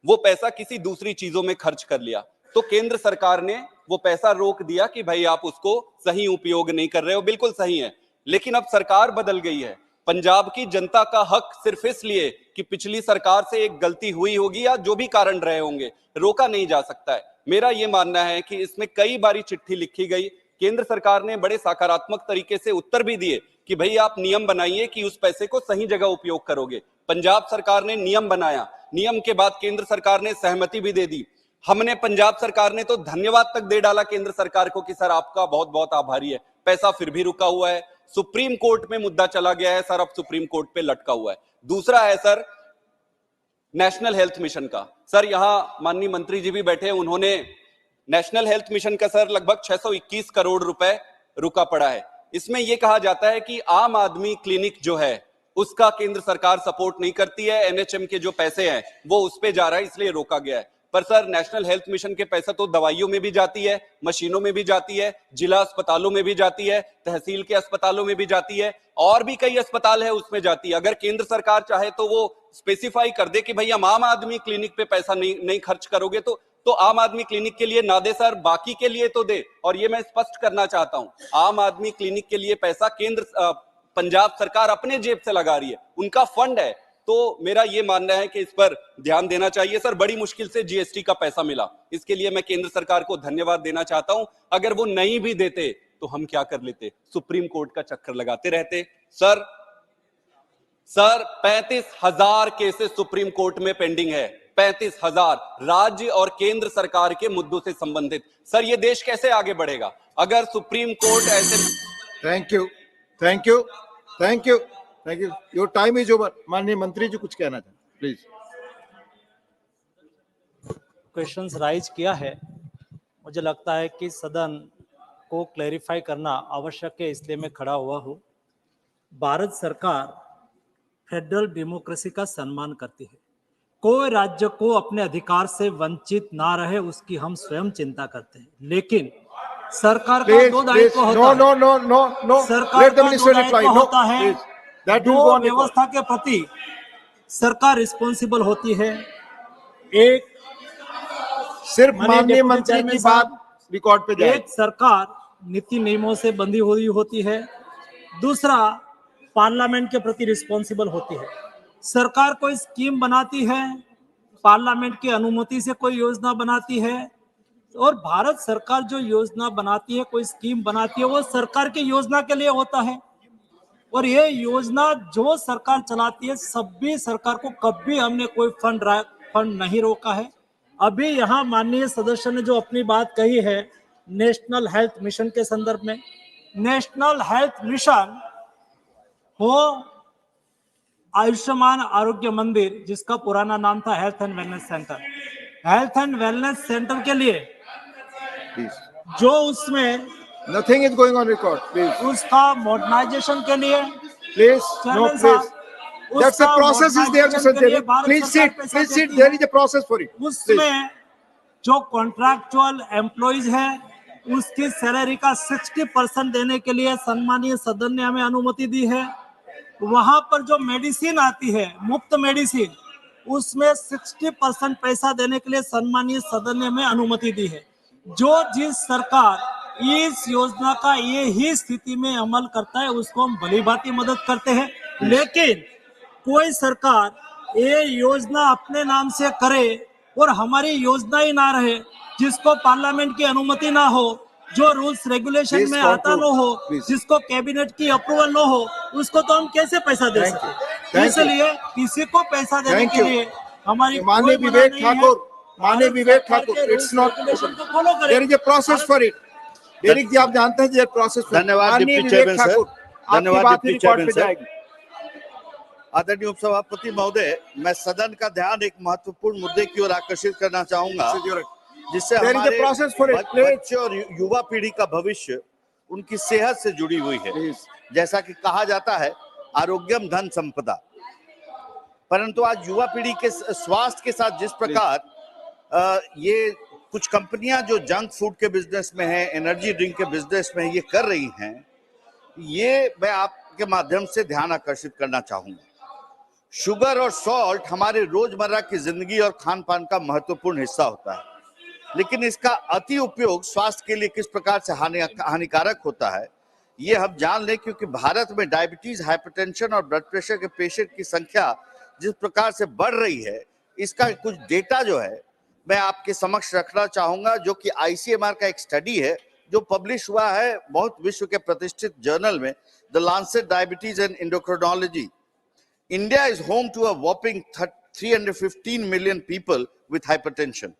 वो पैसा किसी दूसरी चीजों में खर्च कर लिया, तो केंद्र सरकार ने वो पैसा रोक दिया कि भाई आप उसको सही उपयोग नहीं कर रहे हो। बिल्कुल सही है, लेकिन अब सरकार बदल गई है। पंजाब की जनता का हक सिर्फ इसलिए कि पिछली सरकार से एक गलती हुई होगी या जो भी कारण रहे होंगे, रोका नहीं जा सकता है। मेरा ये मानना है कि इसमें कई बारी चिट्ठी लिखी गई, केंद्र सरकार ने बड़े सकारात्मक तरीके से उत्तर भी दिए कि भाई आप नियम बनाइए कि उस पैसे को सही जगह उपयोग करोगे। पंजाब सरकार ने नियम बनाया, नियम के बाद केंद्र सरकार ने सहमति भी दे दी। हमने पंजाब सरकार ने तो धन्यवाद तक दे डाला केंद्र सरकार को कि सर आपका बहुत बहुत आभारी है। पैसा फिर भी रुका हुआ है, सुप्रीम कोर्ट में मुद्दा चला गया है सर, अब सुप्रीम कोर्ट पे लटका हुआ है। दूसरा है सर नेशनल हेल्थ मिशन का। सर यहां माननीय मंत्री जी भी बैठे हैं, उन्होंने नेशनल हेल्थ मिशन का सर लगभग 621 करोड़ रुपए रुका पड़ा है। इसमें यह कहा जाता है कि आम आदमी क्लिनिक जो है उसका केंद्र सरकार सपोर्ट नहीं करती है, एनएचएम के जो पैसे हैं वो उस पे जा रहा है, इसलिए रोका गया है। पर सर नेशनल हेल्थ मिशन के पैसा तो दवाइयों में भी जाती है, मशीनों में भी जाती है, जिला अस्पतालों में भी जाती है, तहसील के अस्पतालों में भी जाती है, और भी कई अस्पताल है उसमें जाती है। अगर केंद्र सरकार चाहे तो वो स्पेसिफाई कर दे कि भाई हम आम आदमी क्लिनिक पे पैसा नहीं खर्च करोगे तो आम आदमी क्लिनिक के लिए ना दे सर, बाकी के लिए तो दे। और ये मैं स्पष्ट करना चाहता हूं, आम आदमी क्लिनिक के लिए पैसा पंजाब सरकार अपने जेब से लगा रही है, उनका फंड है। तो मेरा ये मानना है कि इस पर ध्यान देना चाहिए सर। बड़ी मुश्किल से जीएसटी का पैसा मिला, इसके लिए मैं केंद्र सरकार को धन्यवाद देना चाहता हूं। अगर वो नहीं भी देते तो हम क्या कर लेते, सुप्रीम कोर्ट का चक्कर लगाते रहते। सर 35,000 केसेस सुप्रीम कोर्ट में पेंडिंग है, 35,000 राज्य और केंद्र सरकार के मुद्दों से संबंधित। सर ये देश कैसे आगे बढ़ेगा अगर सुप्रीम कोर्ट ऐसे। Thank you, thank you, thank you, thank you. Your time is over. माननीय मंत्री जी कुछ कहना चाहते हैं, प्लीज। क्वेश्चंस राइज किया है, मुझे लगता है कि सदन को क्लैरिफाई करना आवश्यक है, इसलिए मैं खड़ा हुआ हूँ। भारत सरकार फेडरल डेमोक्रेसी का सम्मान करती है। कोई राज्य को अपने अधिकार से वंचित ना रहे उसकी हम स्वयं चिंता करते हैं, लेकिन सरकार का दो दायित्व होता है। नो नो नो नो, सरकार का दो दायित्व होता है। दो व्यवस्था के प्रति सरकार रिस्पॉन्सिबल होती है। एक सिर्फ माननीय मंत्री की बात रिकॉर्ड पे जाए। एक सरकार नीति नियमों से बंधी हुई होती है, दूसरा पार्लियामेंट के प्रति रिस्पॉन्सिबल होती है। सरकार कोई स्कीम बनाती है, पार्लियामेंट की अनुमति से कोई योजना बनाती है, और भारत सरकार जो योजना बनाती है, कोई स्कीम बनाती है, वो सरकार की योजना के लिए होता है। और ये योजना जो सरकार चलाती है, सभी सरकार को कभी हमने कोई फंड नहीं रोका है। अभी यहाँ माननीय सदस्य ने जो अपनी बात कही है नेशनल हेल्थ मिशन के संदर्भ में, नेशनल हेल्थ मिशन हो आयुष्मान आरोग्य मंदिर, जिसका पुराना नाम था health and wellness centre. Health and wellness centre के लिए जो उसमें nothing is going on record, please. उसका मॉडर्नाइजेशन के लिए please, no please, that's a process is there mister Devi, please sit, there is a process for it. उसमें जो contractual employees है उसकी सैलरी का 60% देने के लिए सम्मानीय सदन ने हमें अनुमति दी है। वहां पर जो मेडिसिन आती है, मुफ्त मेडिसिन, उसमें 60% पैसा देने के लिए सम्मानीय सदन ने हमें अनुमति दी है। जो जिस सरकार इस योजना का ये ही स्थिति में अमल करता है उसको हम भली भांति मदद करते हैं, लेकिन कोई सरकार ये योजना अपने नाम से करे और हमारी योजना ही ना रहे, जिसको पार्लियामेंट की अनुमति ना हो, जो रूल्स रेगुलेशन में आता न हो, जिसको कैबिनेट की अप्रूवल न हो, उसको तो हम कैसे पैसा दे सकते। इसलिए किसी को पैसा देने के लिए हमारी माननीय विवेक ठाकुर, माननीय Vivek Thakur, it's not, there is a process for it. Derek ji आप जानते हैं, देयर प्रोसेस। धन्यवाद डिप्टी चेयरमैन सर, धन्यवाद डिप्टी चेयरमैन सर। आदरणीय उपसभापति महोदय, मैं सदन का ध्यान एक महत्वपूर्ण मुद्दे की ओर आकर्षित करना चाहूंगा, जिससे हमारे बच्चे और युवा पीढ़ी का भविष्य उनकी सेहत से जुड़ी हुई है। जैसा कि कहा जाता है आरोग्यम धन संपदा, परंतु आज युवा पीढ़ी के स्वास्थ्य के साथ जिस प्रकार ये कुछ कंपनियां जो जंक फूड के बिजनेस में है, एनर्जी ड्रिंक के बिजनेस में ये कर रही हैं, ये मैं आपके माध्यम से ध्यान आकर्षित करना चाहूंगा। शुगर और सॉल्ट हमारे रोजमर्रा की जिंदगी और खान पान का महत्वपूर्ण हिस्सा होता है, लेकिन इसका अति उपयोग स्वास्थ्य के लिए किस प्रकार से हानिकारक होता है ये हम जान लें, क्योंकि भारत में डायबिटीज, हाइपरटेंशन और ब्लड प्रेशर के पेशेंट की संख्या जिस प्रकार से बढ़ रही है, इसका कुछ डेटा जो है मैं आपके समक्ष रखना चाहूंगा, जो कि आईसीएमआर का एक स्टडी है जो पब्लिश हुआ है बहुत विश्व के प्रतिष्ठित जर्नल में, the Lancet diabetes and endocrinology, India is home to a whopping 315 million people with hypertension,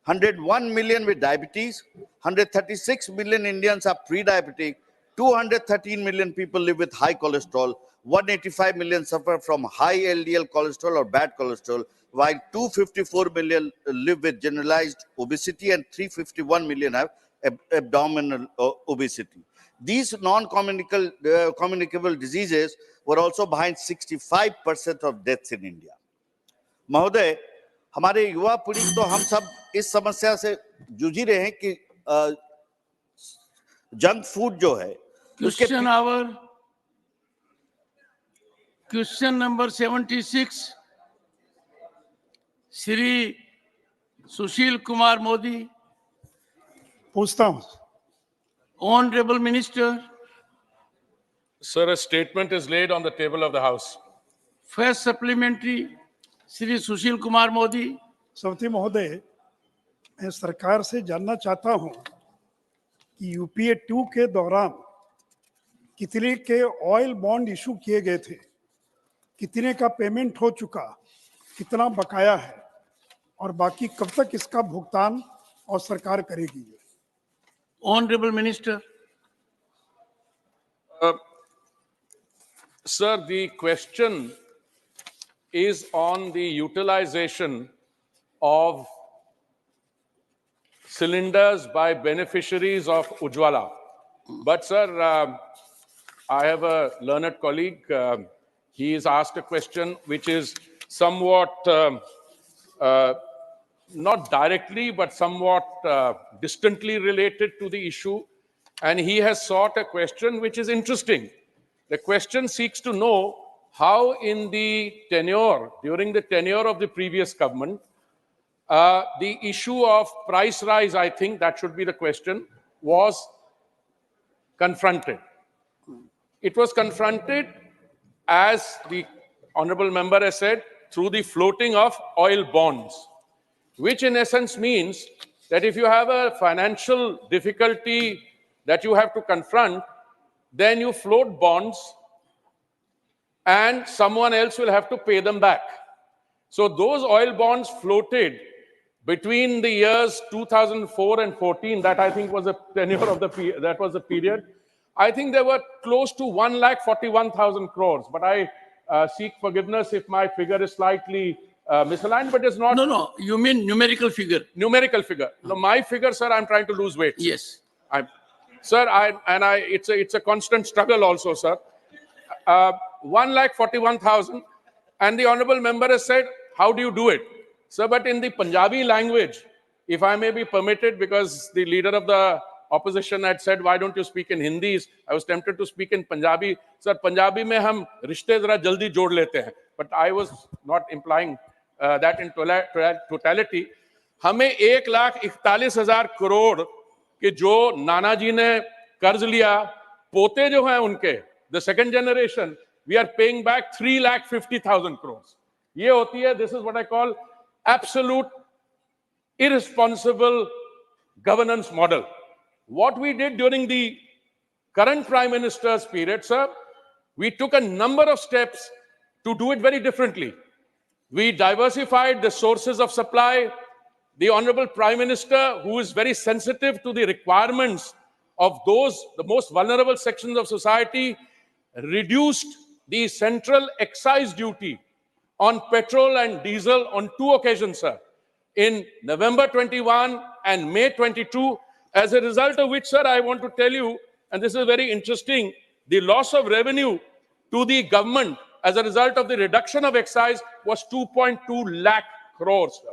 101 million with diabetes, 136 million Indians are pre-diabetic, 213 million people live with high cholesterol, 185 million suffer from high LDL cholesterol or bad cholesterol, while 254 million live with generalized obesity and 351 million have abdominal obesity. These non-communicable diseases were also behind 65% of deaths in India. महोदय, हमारे युवा पीढ़ी तो हम सब इस समस्या से जूझ ही रहे हैं कि जंक फूड जो है क्वेश्चन नंबर 76 श्री सुशील कुमार मोदी। पूछता हूं। Honorable Minister. Sir, a statement is laid on the table of the House. First supplementary, Shri Sushil Kumar Modi. सभापति महोदय, मैं सरकार से जानना चाहता हूं कि यूपीए 2 के दौरान कितने के ऑयल बॉन्ड इशू किए गए थे, कितने का पेमेंट हो चुका, कितना बकाया है और बाकी कब तक इसका भुगतान और सरकार करेगी? Honorable Minister. Sir, the question is on the utilization of cylinders by beneficiaries of Ujjwala. But sir, I have a learned colleague. He has asked a question which is somewhat, not directly, but somewhat distantly related to the issue. And he has sought a question which is interesting. The question seeks to know how in the tenure, during the tenure of the previous government, the issue of price rise, I think that should be the question, was confronted. It was confronted, as the honorable member has said, through the floating of oil bonds, which in essence means that if you have a financial difficulty that you have to confront, then you float bonds and someone else will have to pay them back. So those oil bonds floated between the years 2004 and 14, that I think was the tenure of that was the period. I think there were close to 1,41,000 crores, but I seek forgiveness if my figure is slightly misaligned, but it's not. No, you mean numerical figure. Numerical figure. No, my figure, sir, I'm trying to lose weight. Yes. It's a constant struggle also, sir. 1,41,000, and the honorable member has said, how do you do it? Sir, but in the Punjabi language, if I may be permitted, because the leader of the opposition had said, why don't you speak in Hindi? I was tempted to speak in Punjabi. Sir, Punjabi mein hum rishte zara jaldi jod lete hain. But I was not implying that in totality. हमें 1,41,000 करोड़ के जो नाना जी ने कर्ज लिया, पोते जो हैं उनके, the second generation, we are paying back 3,50,000 crores. ये होती है, this is what I call absolute irresponsible governance model. What we did during the current Prime Minister's period, sir, we took a number of steps to do it very differently. We diversified the sources of supply. The Honorable Prime Minister, who is very sensitive to the requirements of the most vulnerable sections of society, reduced the central excise duty on petrol and diesel on 2 occasions, sir, in November 21 and May 22, as a result of which, sir, I want to tell you, and this is very interesting, the loss of revenue to the government as a result of the reduction of excise was 2.2 lakh crores, sir.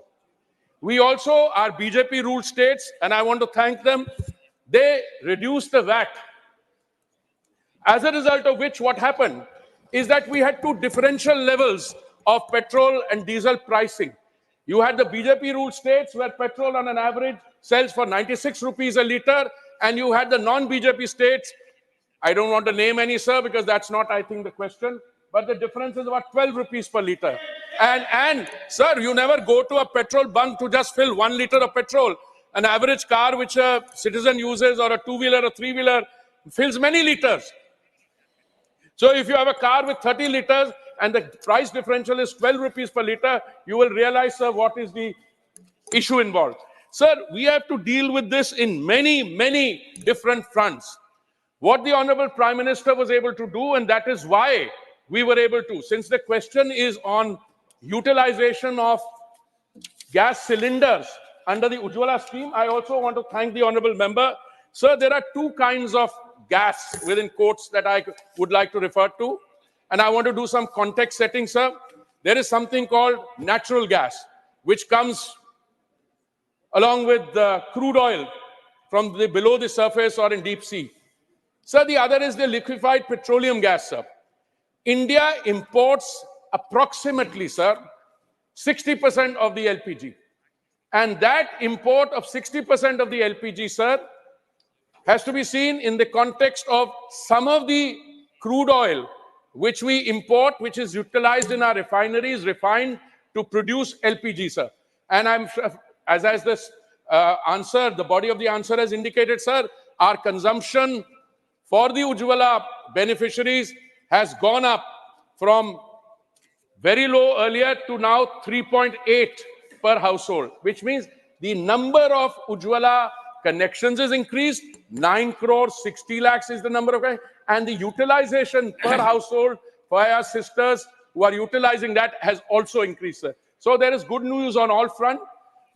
We also, our BJP ruled states, and I want to thank them, they reduced the VAT. As a result of which, what happened is that we had 2 differential levels of petrol and diesel pricing. You had the BJP ruled states where petrol on an average sells for 96 rupees a litre, and you had the non-BJP states, I don't want to name any, sir, because that's not, I think, the question, but the difference is about 12 rupees per litre. And sir, you never go to a petrol bunk to just fill 1 litre of petrol. An average car which a citizen uses, or a two-wheeler or three-wheeler, fills many liters. So if you have a car with 30 liters and the price differential is 12 rupees per liter, you will realize, sir, what is the issue involved. Sir, we have to deal with this in many, many different fronts. What the Honorable Prime Minister was able to do, and that is why we were able to, since the question is on utilization of gas cylinders under the Ujjwala scheme, I also want to thank the Honorable Member. Sir, there are two kinds of gas, within quotes, that I would like to refer to, and I want to do some context setting, sir. There is something called natural gas, which comes along with crude oil from below the surface or in deep sea. Sir, the other is the liquefied petroleum gas, sir. India imports approximately, sir, 60% of the LPG. And that import of 60% of the LPG, sir, has to be seen in the context of some of the crude oil which we import, which is utilized in our refineries, refined to produce LPG, sir. And I'm sure, as this answer, the body of the answer has indicated, sir, our consumption for the Ujjwala beneficiaries has gone up from very low earlier to now 3.8 per household, which means the number of Ujjwala connections is increased. 9 crores 60 lakhs is the number of, and the utilization per household for our sisters who are utilizing that has also increased, sir. So there is good news on all fronts.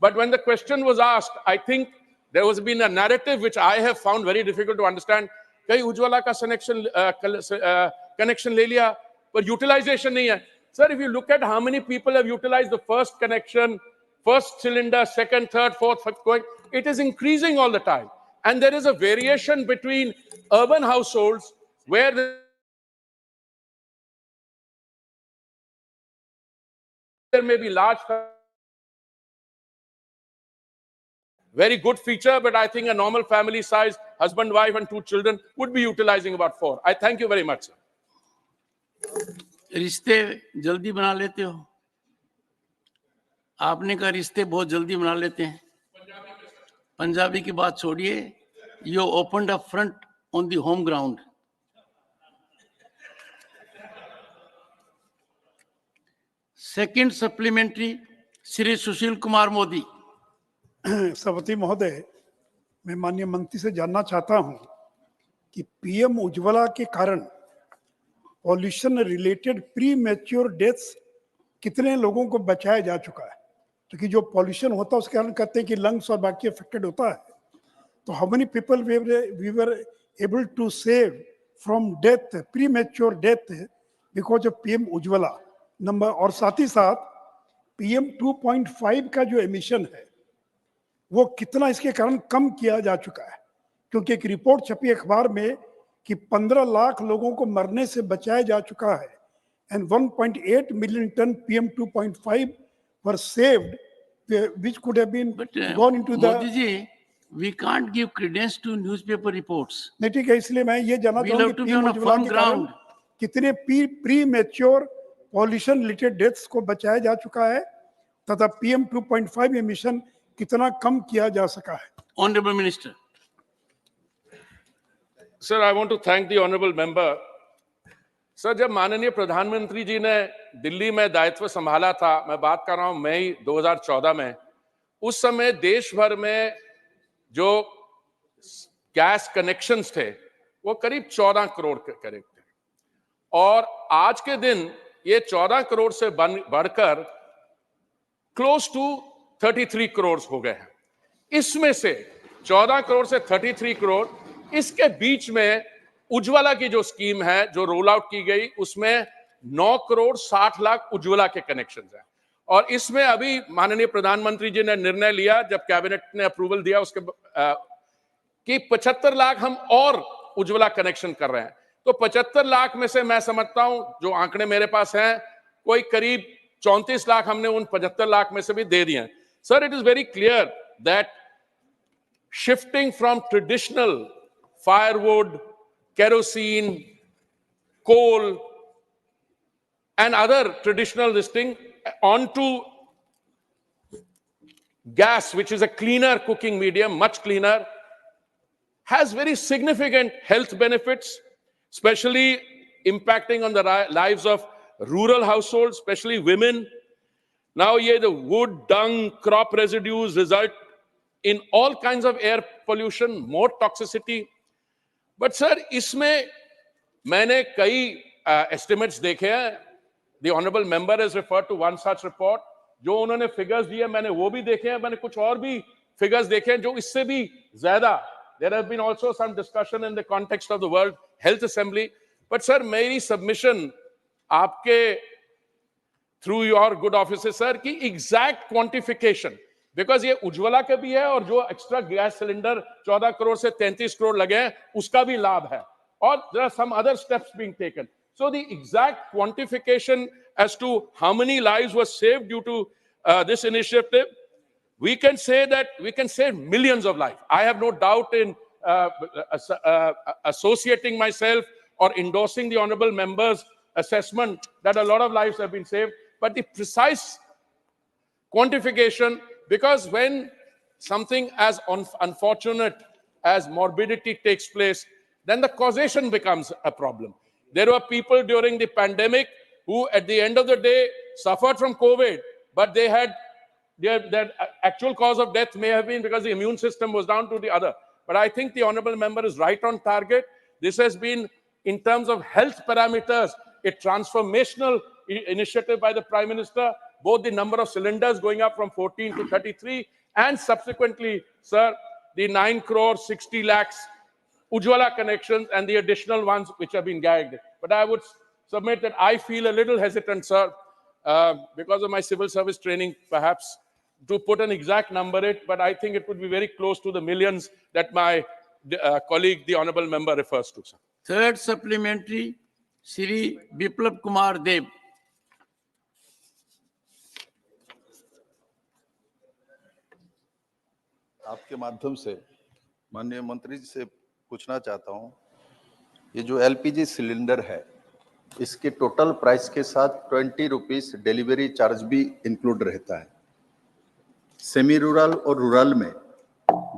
But when the question was asked, I think there has been a narrative which I have found very difficult to understand. कहीं उज्ज्वला का connection ले लिया, पर utilization नहीं है. Sir, if you look at how many people have utilized the first connection, first cylinder, second, third, fourth, fifth, going, it is increasing all the time. And there is a variation between urban households where there may be large, very good feature, but I think a normal family size, husband, wife, and 2 children would be utilizing about 4. I thank you very much, sir. रिश्ते जल्दी बना लेते हो, आपने कहा रिश्ते बहुत जल्दी बना लेते हैं. पंजाबी की बात छोड़िए, you opened up front on the home ground. Second supplementary, Shri Sushil Kumar Modi. सभापति महोदय, मैं माननीय मंत्री से जानना चाहता हूं कि पीएम उज्ज्वला के कारण pollution related pre mature deaths कितने लोगों को बचाया जा चुका है. क्योंकि जो पॉल्यूशन होता है उसके कारण कहते हैं कि लंग्स और बाकी अफेक्टेड होता है. तो how many people we were able to save from death, premature death, because of PM Ujjwala number. और साथ ही साथ पीएम 2.5 का जो एमिशन है वो कितना इसके कारण कम किया जा चुका है. क्योंकि एक रिपोर्ट छपी अखबार में कि 15 लाख लोगों को मरने से बचाया जा चुका है, and 1.8 million ton PM 2.5 were saved, which could have been gone into the. Modi ji, we can't give credence to newspaper reports. नहीं, ठीक है, इसलिए मैं ये जानना चाहूंगा कि पीएम उज्ज्वला के कारण कितने pre mature pollution related deaths को बचाया जा चुका है तथा PM 2.5 एमिशन कितना कम किया जा सका है. Honorable Minister. Sir, I want to thank the honorable member. Sir, जब माननीय प्रधानमंत्री जी ने दिल्ली में दायित्व संभाला था, मैं बात कर रहा हूं मई 2014 में, उस समय देश भर में जो गैस कनेक्शंस थे वो करीब 14 करोड़ के करीब थे, और आज के दिन ये 14 करोड़ से बढ़कर क्लोज टू 33 करोड़ हो गए हैं. इसमें से 14 करोड़ से 33 करोड़, इसके बीच में उज्ज्वला की जो स्कीम है जो रोल आउट की गई उसमें 9 करोड़ 60 लाख उज्ज्वला के कनेक्शंस हैं. और इसमें अभी माननीय प्रधानमंत्री जी ने निर्णय लिया, जब कैबिनेट ने अप्रूवल दिया उसके कि 75 लाख हम और उज्ज्वला कनेक्शन कर रहे हैं. तो 75 लाख में से मैं समझता हूं, जो आंकड़े मेरे पास हैं, कोई करीब 34 लाख हमने उन 75 लाख में से भी दे दिए हैं. Sir, it is very clear that shifting from traditional firewood, kerosene, coal, and other traditional this thing onto gas, which is a cleaner cooking medium, much cleaner, has very significant health benefits, especially impacting on the lives of rural households, especially women. Now, the wood, dung, crop residues result in all kinds of air pollution, more toxicity. But sir, इसमें मैंने कई estimates देखे हैं. The honorable member has referred to one such report. जो उन्होंने figures दिए मैंने वो भी देखे हैं. मैंने कुछ और भी figures देखे हैं जो इससे भी ज़्यादा. There has been also some discussion in the context of the World Health Assembly. But sir, मेरी submission आपके through your good offices sir की exact quantification, because ये उज्ज्वला के भी है और जो एक्स्ट्रा गैस सिलेंडर 14 करोड़ से 33 करोड़ लगे हैं उसका भी लाभ है, और there are some other steps being taken. So the exact quantification as to how many lives were saved due to this initiative, we can say that we can save millions of lives. I have no doubt in associating myself or endorsing the honorable member's assessment that a lot of lives have been saved, but the precise quantification, because when something as unfortunate as morbidity takes place, then the causation becomes a problem. There were people during the pandemic who at the end of the day suffered from COVID, but they had their actual cause of death may have been because the immune system was down to the other. But I think the honorable member is right on target. This has been, in terms of health parameters, a transformational initiative by the Prime Minister, both the number of cylinders going up from 14 to 33, and subsequently, sir, the 9 crore 60 lakhs Ujjwala connections and the additional ones which have been gagged. But I would submit that I feel a little hesitant, sir, because of my civil service training, perhaps, to put an exact number it, but I think it would be very close to the millions that my colleague, the honorable member, refers to, sir. Third supplementary, Shri Biplab Kumar Dev. आपके माध्यम से माननीय मंत्री जी से पूछना चाहता हूं, ये जो एलपीजी सिलेंडर है इसके टोटल प्राइस के साथ 20 रुपीस डिलीवरी चार्ज भी इंक्लूड रहता है. सेमी रूरल और रूरल में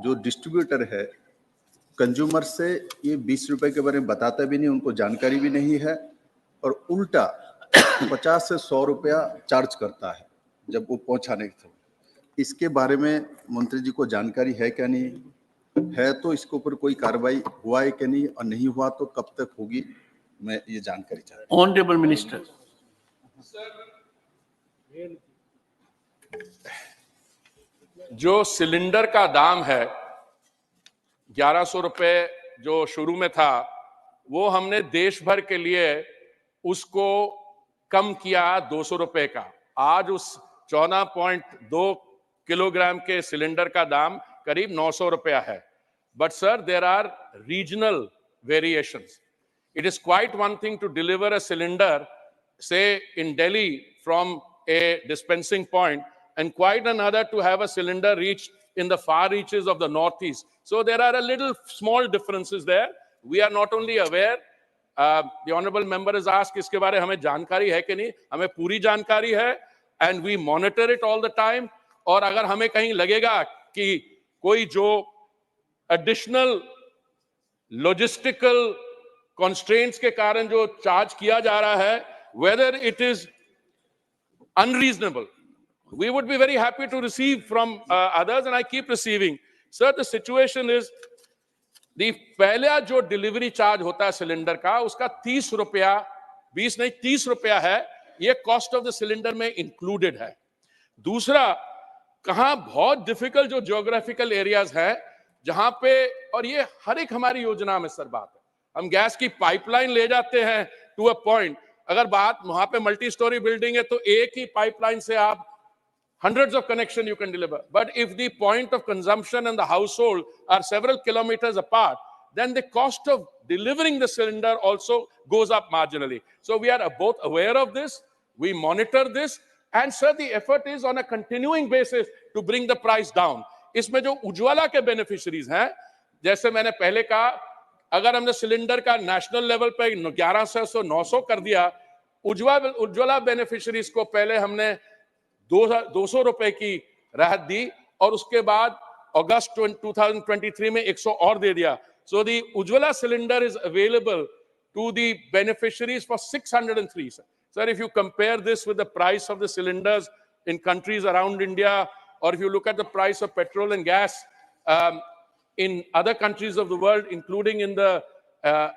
जो डिस्ट्रीब्यूटर है कंज्यूमर से ये 20 रुपए के बारे में बताता भी नहीं, उनको जानकारी भी नहीं है, और उल्टा 50 से 100 रुपया चार्ज करता है जब वो पहुंचाने के. इसके बारे में मंत्री जी को जानकारी है क्या? नहीं है तो इसके ऊपर कोई कार्रवाई हुआ है कि नहीं, और नहीं हुआ तो कब तक होगी, मैं ये जानकारी चाहता हूं. Honourable minister. जो सिलेंडर का दाम है 1100 रुपए जो शुरू में था, वो हमने देश भर के लिए उसको कम किया 200 रुपए का. आज उस 14.2 किलोग्राम के सिलेंडर का दाम करीब 900 रुपया है. But sir, there are regional variations. It is quite one thing to deliver a cylinder, say in Delhi, from a dispensing point, and quite another to have a cylinder reach in the far reaches of the northeast. So there are a little small differences there. We are not only aware, the honorable member has asked, इसके बारे हमें जानकारी है कि नहीं? हमें पूरी जानकारी है, and we monitor it all the time. और अगर हमें कहीं लगेगा कि कोई जो additional logistical constraints के कारण जो चार्ज किया जा रहा है, whether it is unreasonable, we would be very happy to receive from others, and I keep receiving. Sir, the situation is, the पहला जो डिलीवरी चार्ज होता है सिलेंडर का, उसका 30 रुपया, 20 नहीं 30 रुपया है. ये कॉस्ट ऑफ द सिलेंडर में इंक्लूडेड है. दूसरा, कहां बहुत डिफिकल्ट जो ज्योग्राफिकल एरियाज हैं जहां पे, और ये हर एक हमारी योजना में सर बात है, हम गैस की पाइपलाइन ले जाते हैं टू अ पॉइंट. अगर बात वहां पे मल्टी स्टोरी बिल्डिंग है तो एक ही पाइपलाइन से आप hundreds of connection you can deliver. But if the point of consumption and the household are several kilometers apart, then the cost of delivering the cylinder also goes up marginally. So we are both aware of this, we monitor this, and sir, the effort is on a continuing basis to bring the price down. इसमें जो उज्ज्वला के beneficiaries हैं, जैसे मैंने पहले कहा, अगर हमने सिलेंडर का नेशनल लेवल पे 1100 से 900 कर दिया, उज्ज्वला बेनिफिशरीज को पहले हमने 200 रुपए की राहत दी, और उसके बाद अगस्त 2023 में 100 और दे दिया. So the Ujjwala cylinder is available to the beneficiaries for 603. Sir, if you compare this with the price of the cylinders in countries around India, or if you look at the price of petrol and gas in other countries of the world, including in the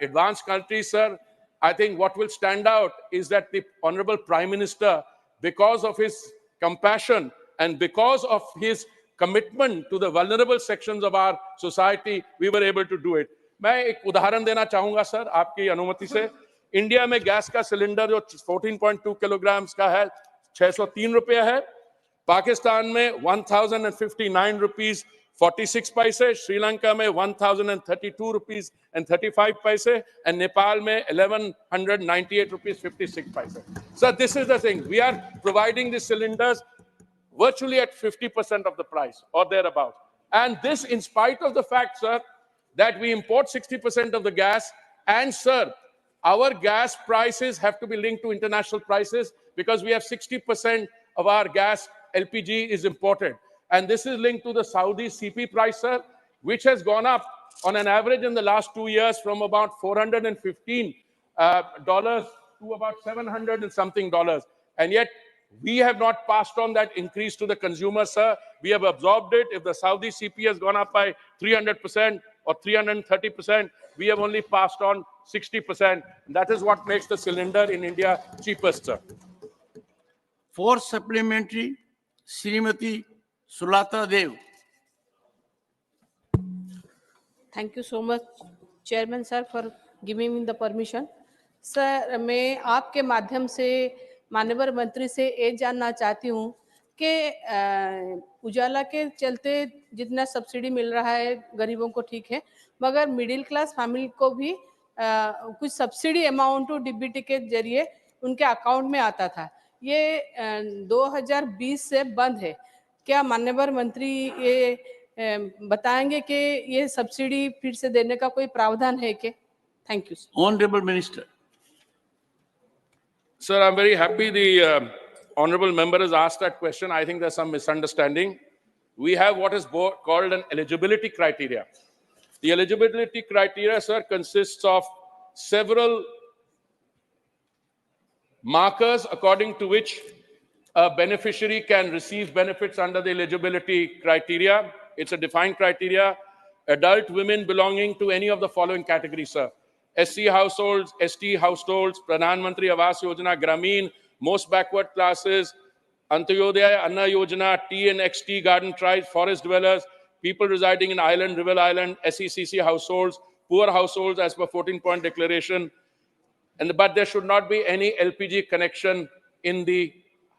advanced countries, sir, I think what will stand out is that the Honorable Prime Minister, because of his compassion and because of his commitment to the vulnerable sections of our society, we were able to do it. मैं एक उदाहरण देना चाहूंगा sir, आपकी अनुमति से. India में gas का सिलेंडर जो 14.2 किलोग्राम का है 603 रुपया है. पाकिस्तान में 1059 रुपीस 46 पैसे, श्रीलंका में 1032 rupees and 35 paise, and Nepal में 1198 rupees 56 paise. So this is the thing. We are providing the cylinders virtually at 50% of the price or thereabout. And this in spite of the fact, sir, that we import 60% of the gas. And sir, our gas prices have to be linked to international prices because we have 60% of our gas LPG is imported. And this is linked to the Saudi CP price, sir, which has gone up on an average in the last 2 years from about $415 to about $700 and something dollars. And yet we have not passed on that increase to the consumer, sir. We have absorbed it. If the Saudi CP has gone up by 300% or 330%, we have only passed on 60%. And that is what makes the cylinder in India cheapest, sir. For supplementary, Srimati Sulata Dev. Thank you so much, Chairman sir, for giving me the permission. Sir, मैं आपके माध्यम से माननीय मंत्री से ये जानना चाहती हूँ कि उजाला के चलते जितना सब्सिडी मिल रहा है गरीबों को ठीक है, मगर मिडिल क्लास फैमिली को भी कुछ सब्सिडी अमाउंट डीबीटी के जरिए उनके अकाउंट में आता था. ये 2020 से बंद है. क्या माननीय मंत्री ये बताएंगे कि ये सब्सिडी फिर से देने का कोई प्रावधान है क्या? Thank you. Honorable Minister. Sir, I'm very happy the honorable member has asked that question. I think there's some misunderstanding. We have what is called an eligibility criteria. The eligibility criteria, sir, consists of several markers according to which a beneficiary can receive benefits under the eligibility criteria. It's a defined criteria. Adult women belonging to any of the following categories, sir. SC households, ST households, Pradhan Mantri Awas Yojana, Grameen, most backward classes, Antyodaya Anna Yojana, T and XT garden tribes, forest dwellers, people residing in island, river island, SECC households, poor households as per 14-point declaration. But there should not be any LPG connection in the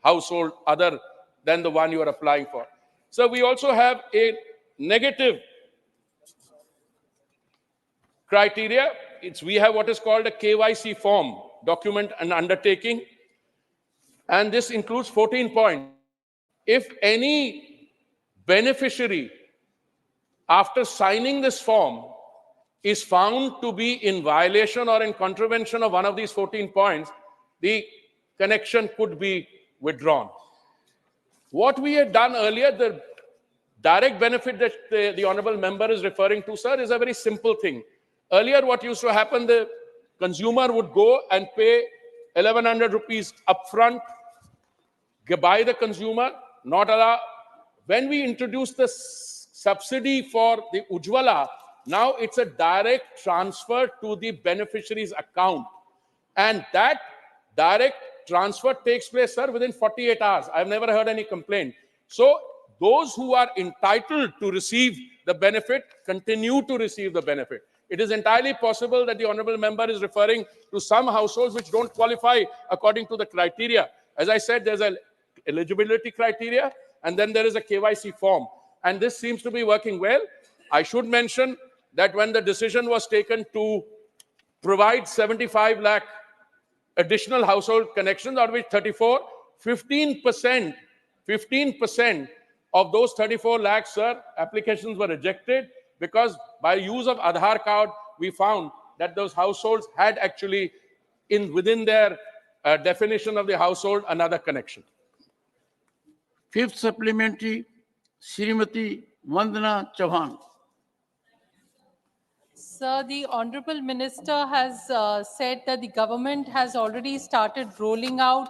household other than the one you are applying for. So we also have a negative criteria. We have what is called a KYC form, document and undertaking. And this includes 14 points. If any beneficiary, after signing this form, is found to be in violation or in contravention of one of these 14 points, the connection could be withdrawn. What we had done earlier, the direct benefit that the honorable member is referring to, sir, is a very simple thing. Earlier, what used to happen, the consumer would go and pay 1,100 rupees upfront, by the consumer, not allow. When we introduced the subsidy for the Ujjwala, now it's a direct transfer to the beneficiary's account. And that direct transfer takes place, sir, within 48 hours. I've never heard any complaint. So those who are entitled to receive the benefit continue to receive the benefit. It is entirely possible that the honorable member is referring to some households which don't qualify according to the criteria. As I said, there's an eligibility criteria, and then there is a KYC form. And this seems to be working well. I should mention that when the decision was taken to provide 75 lakh additional household connections, out of which 15% of those 34 lakhs, sir, applications were rejected because by use of Aadhaar card, we found that those households had actually, within their definition of the household, another connection. Fifth supplementary, Shrimati Vandana Chauhan. Sir, the Honorable Minister has said that the government has already started rolling out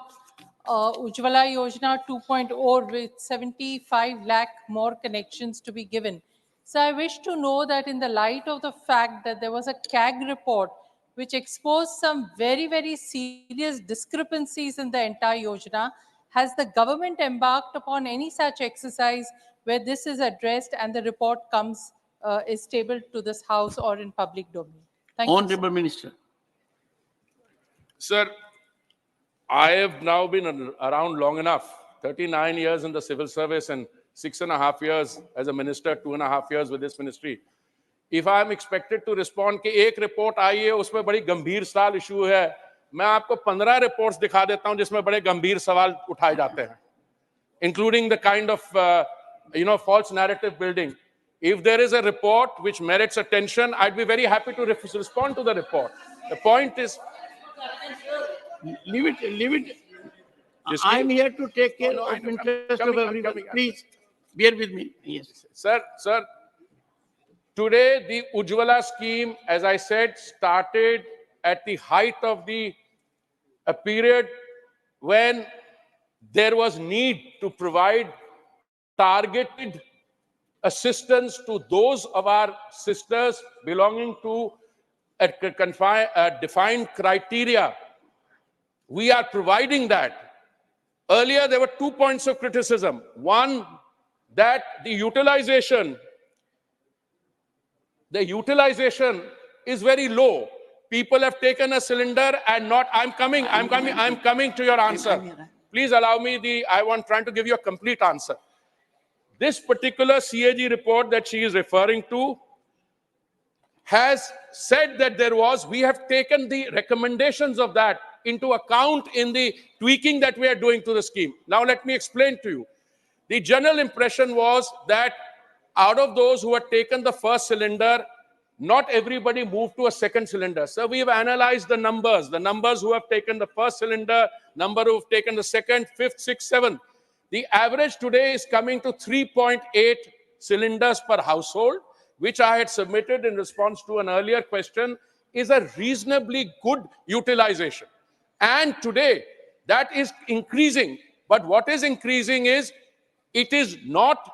Ujjwala Yojana 2.0 with 75 lakh more connections to be given. So I wish to know that in the light of the fact that there was a CAG report which exposed some very, very serious discrepancies in the entire Yojana, has the government embarked upon any such exercise where this is addressed and the report comes is tabled to this House or in public domain? Thank you, sir. Honorable Minister. Sir, I have now been around long enough, 39 years in the civil service and 6.5 years as a minister, 2.5 years with this ministry. If I am expected to respond कि एक report आई है उसमें बड़ी गंभीर सवाल issue है, मैं आपको 15 रिपोर्ट्स दिखा देता हूं जिसमें बड़े गंभीर सवाल उठाए जाते हैं, including the kind of false narrative building. If there is a report which merits attention, I'd be very happy to respond to the report. The point is, leave it. I'm here to take care of interest of everyone. Please bear with me. Yes, sir. Today, the Ujjwala scheme, as I said, started at the height of a period when there was need to provide targeted assistance to those of our sisters belonging to a defined criteria. We are providing that. Earlier, there were 2 points of criticism. One, that the utilization is very low. People have taken a cylinder and not, I'm coming to your answer. Please allow me trying to give you a complete answer. This particular CAG report that she is referring to has said that we have taken the recommendations of that into account in the tweaking that we are doing to the scheme. Now, let me explain to you. The general impression was that out of those who had taken the first cylinder, not everybody moved to a second cylinder. So we have analyzed the numbers who have taken the first cylinder, number who have taken the second, fifth, sixth, seventh. The average today is coming to 3.8 cylinders per household, which I had submitted in response to an earlier question, is a reasonably good utilization. And today, that is increasing. But what is increasing is, it is not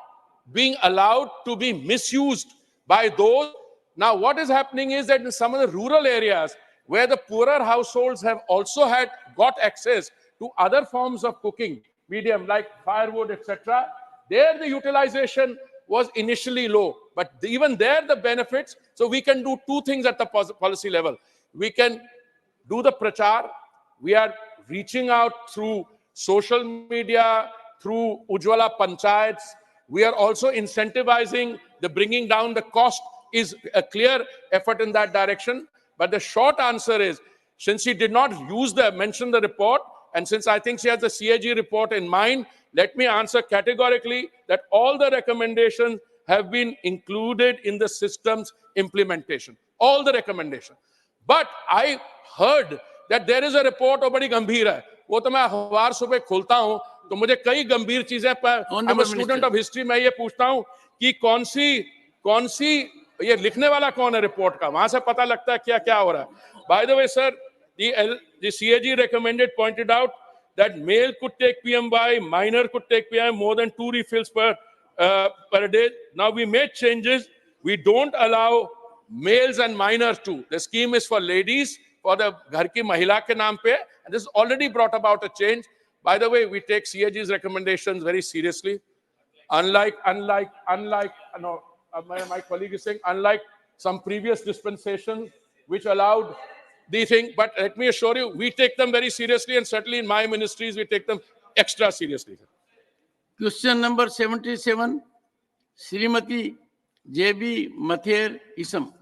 being allowed to be misused by those. Now, what is happening is that in some of the rural areas, where the poorer households have also got access to other forms of cooking medium, like firewood, etc., there the utilization was initially low. But even there, the benefits, so we can do two things at the policy level. We can do the prachar. We are reaching out through social media, through Ujjwala Panchayats. We are also incentivizing the bringing down the cost is a clear effort in that direction. But the short answer is, since she did not mention the report, and since I think she has the CAG report in mind, let me answer categorically that all the recommendations have been included in the system's implementation. All the recommendations. But I heard that there is a report of badi gambhir hai. वो तो मैं अखबार सुबह खोलता हूं तो मुझे कई गंभीर चीजें I'm a student of history, मैं ये पूछता हूं कि कौन सी ये लिखने वाला कौन है रिपोर्ट का, वहां से पता लगता है क्या क्या हो रहा है. By the way, sir, the CAG pointed out that male could take PMY, minor could take PMY more than 2 refills per day. Now we made changes. We don't allow males and minors too. The scheme is for ladies, for the ghar ki mahila ke naam pe, and this has already brought about a change. By the way, we take CAG's recommendations very seriously. My colleague is saying, unlike some previous dispensations which allowed the thing, but let me assure you, we take them very seriously, and certainly in my ministries, we take them extra seriously. Question number 77, Srimati JB Mather Isam.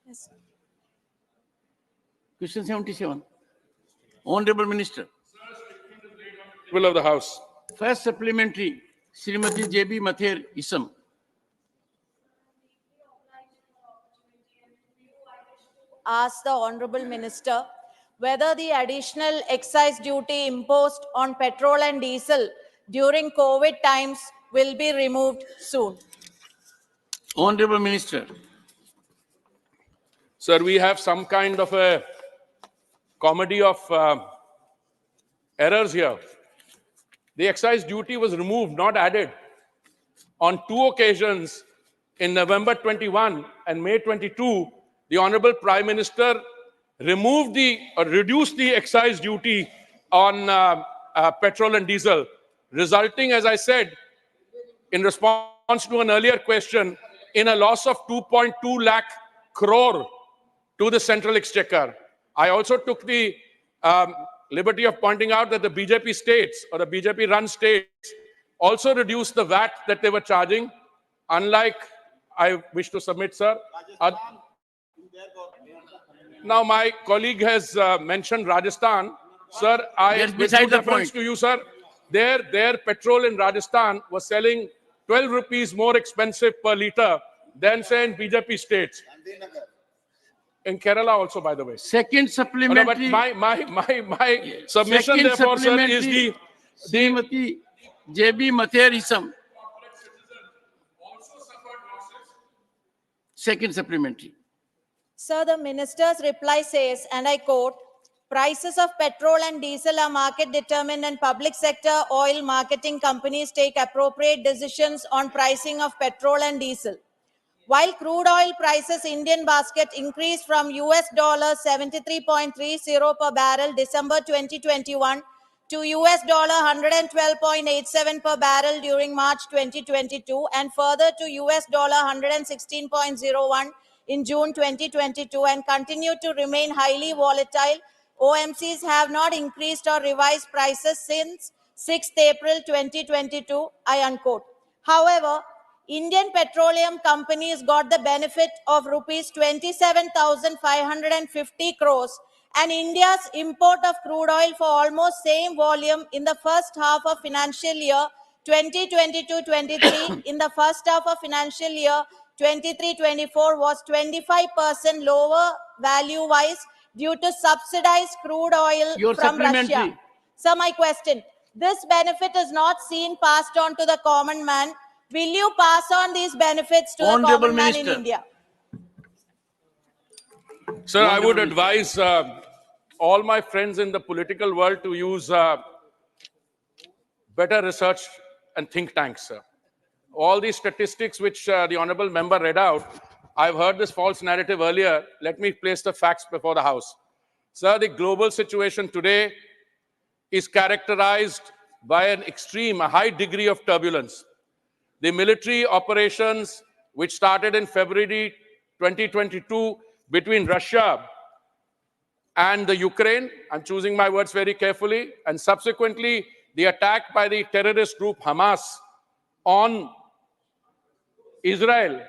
Yes. Question 77. Honorable Minister. Will of the House. First supplementary, Srimati JB Mather Isam. Ask the Honorable Minister whether the additional excise duty imposed on petrol and diesel during COVID times will be removed soon? Honorable Minister. Sir, we have some kind of a comedy of errors here. The excise duty was removed, not added. On two occasions, in November 21 and May 22, the Honorable Prime Minister reduced the excise duty on petrol and diesel, resulting, as I said, in response to an earlier question, in a loss of 2.2 lakh crore to the central exchequer. I also took the liberty of pointing out that the BJP states, or the BJP-run states, also reduced the VAT that they were charging, unlike, I wish to submit, sir. Now, my colleague has mentioned Rajasthan. Sir, with due deference to you, sir, their petrol in Rajasthan was selling 12 rupees more expensive per litre than, say, in BJP states. In Kerala also, by the way. Second supplementary. But my submission, Second therefore, sir, is supplementary, Srimati J.B. Matherism. Second supplementary. Sir, the minister's reply says, and I quote, prices of petrol and diesel are market determined and public sector oil marketing companies take appropriate decisions on pricing of petrol and diesel. While crude oil prices Indian basket increased from US $73.30 per barrel December 2021 to US $112.87 per barrel during March 2022 and further to US $116.01 in June 2022 and continue to remain highly volatile, OMCs have not increased or revised prices since 6th April 2022, I unquote. However, Indian petroleum companies got the benefit of rupees 27,550 crores and India's import of crude oil for almost same volume in the first half of financial year 2022-23 in the first half of financial year 23-24 was 25% lower value-wise due to subsidized crude oil from Russia. So my question, this benefit is not seen passed on to the common man. Will you pass on these benefits to the common man in India? Sir, I would advise all my friends in the political world to use better research and think tanks, sir. All these statistics which the honorable member read out, I've heard this false narrative earlier. Let me place the facts before the House. Sir, the global situation today is characterized by a high degree of turbulence. The military operations which started in February 2022 between Russia and the Ukraine, I'm choosing my words very carefully, and subsequently the attack by the terrorist group Hamas on Israel.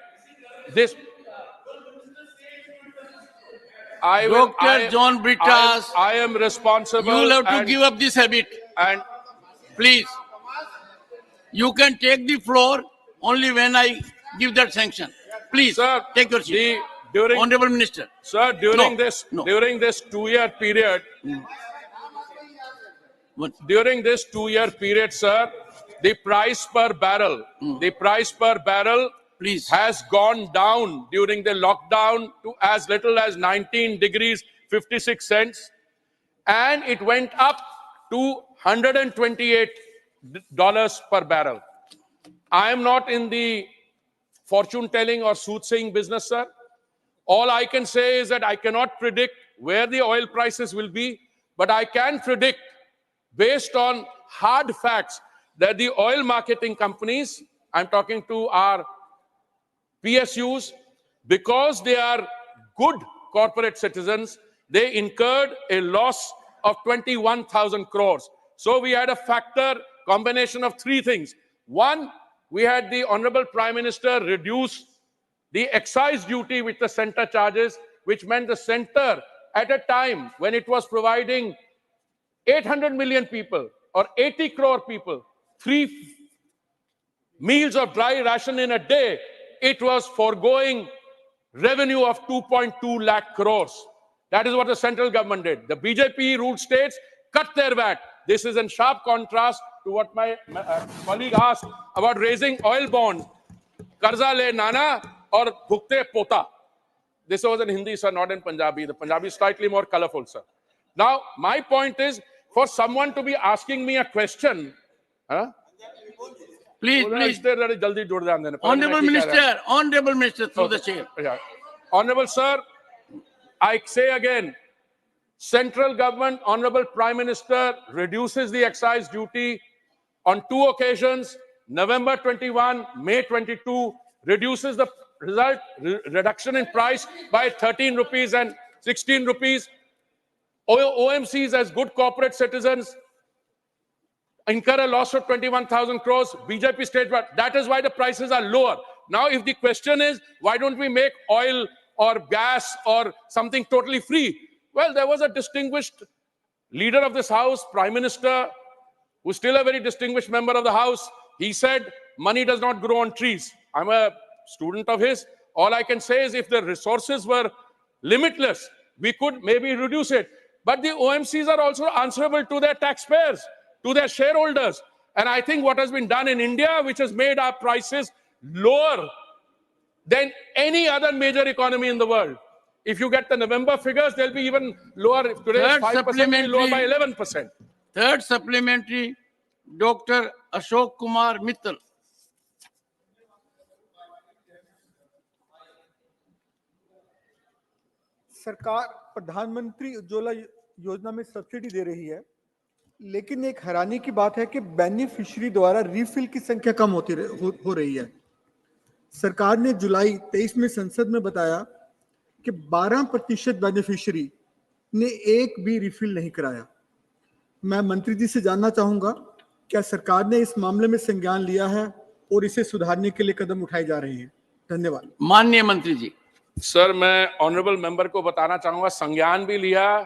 Dr. John Brittas, I am responsible. You will have to give up this habit. And please, you can take the floor only when I give that sanction. Please, sir, take your seat. Honorable Minister. Sir, during this 2-year period, sir, the price per barrel, has gone down during the lockdown to as little as 19 degrees 56 cents, and it went up to $128 per barrel. I am not in the fortune-telling or soothsaying business, sir. All I can say is that I cannot predict where the oil prices will be, but I can predict, based on hard facts, that the oil marketing companies, I'm talking to our PSUs, because they are good corporate citizens, they incurred a loss of 21,000 crores. So we had a combination of three things. One, we had the Honorable Prime Minister reduce the excise duty which the center charges, which meant the center, at a time when it was providing 800 million people or 80 crore people 3 meals of dry ration in a day, it was foregoing revenue of 2.2 lakh crores. That is what the central government did. The BJP ruled states cut their VAT. This is in sharp contrast to what my colleague asked about raising oil bond. Karza le nana or bhukte pota. This was in Hindi, sir, not in Punjabi. The Punjabi is slightly more colorful, sir. Now, my point is, for someone to be asking me a question, Please, Honorable Minister, through the chair. Yeah. Honorable Sir, I say again, central government, Honorable Prime Minister reduces the excise duty on 2 occasions, November 21, May 22, reduces the reduction in price by 13 rupees and 16 rupees. OMCs as good corporate citizens incur a loss of 21,000 crores, BJP state, that is why the prices are lower. Now, if the question is, why don't we make oil or gas or something totally free? Well, there was a distinguished leader of this house, Prime Minister, who's still a very distinguished member of the house. He said, money does not grow on trees. I'm a student of his. All I can say is if the resources were limitless, we could maybe reduce it. But the OMCs are also answerable to their taxpayers, to their shareholders. And I think what has been done in India, which has made our prices lower than any other major economy in the world. If you get the November figures, they'll be even lower. If today is 5%, they'll be lower by 11%. Third supplementary, Dr. Ashok Kumar Mittal. सरकार प्रधानमंत्री उज्ज्वला योजना में subsidy दे रही है, लेकिन एक हैरानी की बात है कि बेनिफिशियरी द्वारा रिफिल की संख्या कम हो रही है। सरकार ने जुलाई 23 में संसद में बताया कि 12% बेनिफिशियरी ने एक भी रिफिल नहीं कराया। मैं मंत्री जी से जानना चाहूंगा, क्या सरकार ने इस मामले में संज्ञान लिया है और इसे सुधारने के लिए कदम उठाए जा रहे हैं? धन्यवाद। माननीय मंत्री जी। सर, मैं ऑनरेबल मेंबर को बताना चाहूंगा, संज्ञान भी लिया,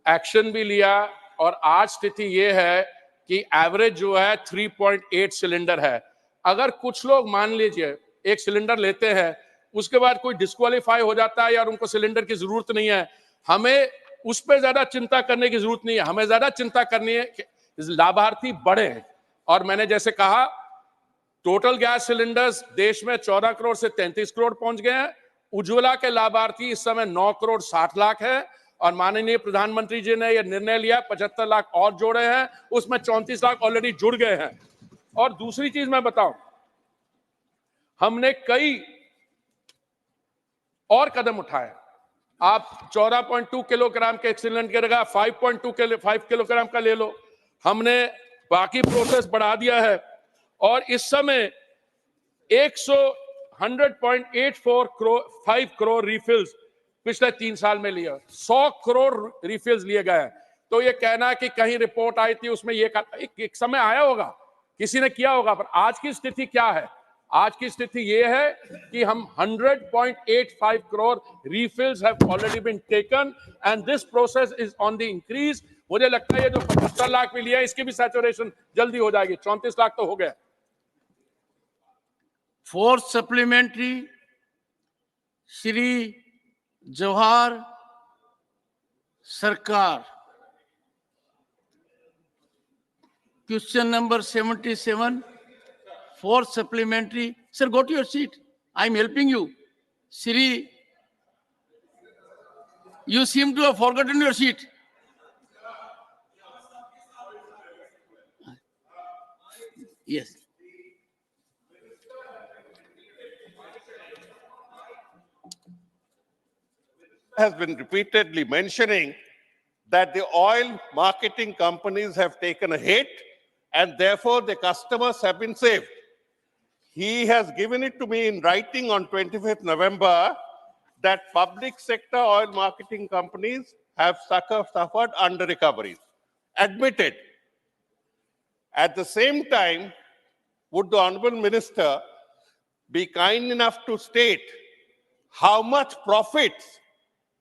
एक्शन भी लिया, और आज स्थिति ये है कि एवरेज जो है 3.8 सिलेंडर है। अगर कुछ लोग मान लीजिए एक सिलेंडर लेते हैं, उसके बाद कोई डिस्क्वालीफाई हो जाता है या उनको सिलेंडर की जरूरत नहीं है, हमें उस पर ज्यादा चिंता करने की जरूरत नहीं है। हमें ज्यादा चिंता करनी है कि लाभार्थी बढ़े। और मैंने जैसे कहा, टोटल गैस सिलेंडर्स देश में 14 करोड़ से 33 करोड़ पहुंच गए हैं। उज्ज्वला के लाभार्थी इस समय 9 करोड़ 60 लाख है, और माननीय प्रधानमंत्री जी ने यह निर्णय लिया 75 लाख और जोड़े हैं, उसमें 34 लाख ऑलरेडी जुड़ गए हैं। और दूसरी चीज मैं बताऊं, हमने कई और कदम उठाए। आप 14.2 किलोग्राम के सिलेंडर की जगह 5 किलोग्राम का ले लो। हमने बाकी प्रोसेस बढ़ा दिया है, और इस समय 100.85 करोड़ रिफिल्स पिछले 3 साल में लिया, 100 करोड़ रिफिल्स लिए गए हैं। तो ये कहना कि कहीं रिपोर्ट आई थी उसमें ये एक समय आया होगा, किसी ने किया होगा, पर आज की स्थिति क्या है? आज की स्थिति ये है कि हम 100.85 crore refills have already been taken and this process is on the increase. मुझे लगता है ये जो 75 लाख भी लिया है, इसकी भी सैचुरेशन जल्दी हो जाएगी। 34 लाख तो हो गया। फोर्थ सप्लीमेंट्री, श्री जवाहर सरकार, question number 77, fourth supplementary. Sir, go to your seat. I'm helping you. Shri, you seem to have forgotten your seat. Yes. Has been repeatedly mentioning that the oil marketing companies have taken a hit and therefore the customers have been saved. He has given it to me in writing on 25th November that public sector oil marketing companies have suffered under recoveries. Admitted. At the same time, would the Honorable Minister be kind enough to state how much profits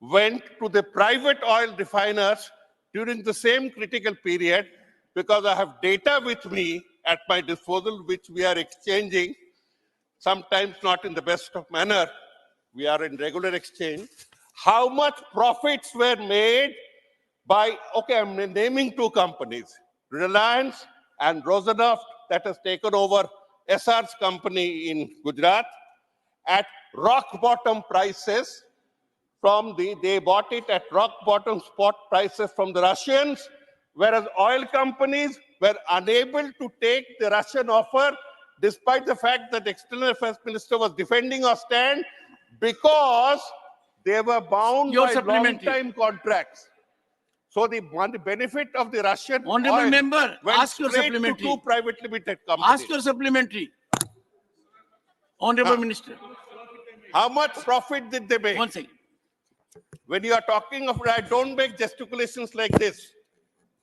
went to the private oil refiners during the same critical period? Because I have data with me at my disposal, which we are exchanging, sometimes not in the best of manner. We are in regular exchange. How much profits were made by, okay, I'm naming 2 companies, Reliance and Rosneft that has taken over SR's company in Gujarat at rock bottom prices they bought it at rock bottom spot prices from the Russians, whereas oil companies were unable to take the Russian offer despite the fact that the External Affairs Minister was defending our stand because they were bound by long-time contracts. So the benefit of the Russian Honorable oil member, went ask your straight to supplementary. 2 private limited companies. Ask your supplementary. Honorable Minister. How much profit did they make? 1 second. When you are talking of, don't make gesticulations like this.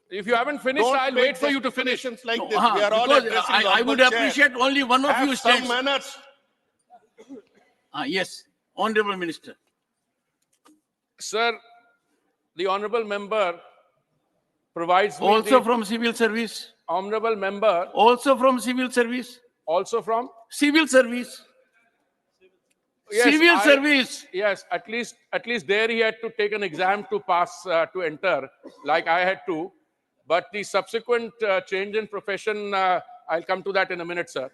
If you haven't finished, Don't I'll make wait for you to finish. gesticulations like No, this. We are all because addressing I would honorable chair. appreciate only one of Have you some states. manners. Yes, Honorable Minister. Sir, the honorable member provides me Also from civil service. Honorable member. Also from civil service. Also from? Civil service. Yes, Civil service. Yes, at least there he had to take an exam to pass, to enter, like I had to. But the subsequent change in profession, I'll come to that in a minute, sir.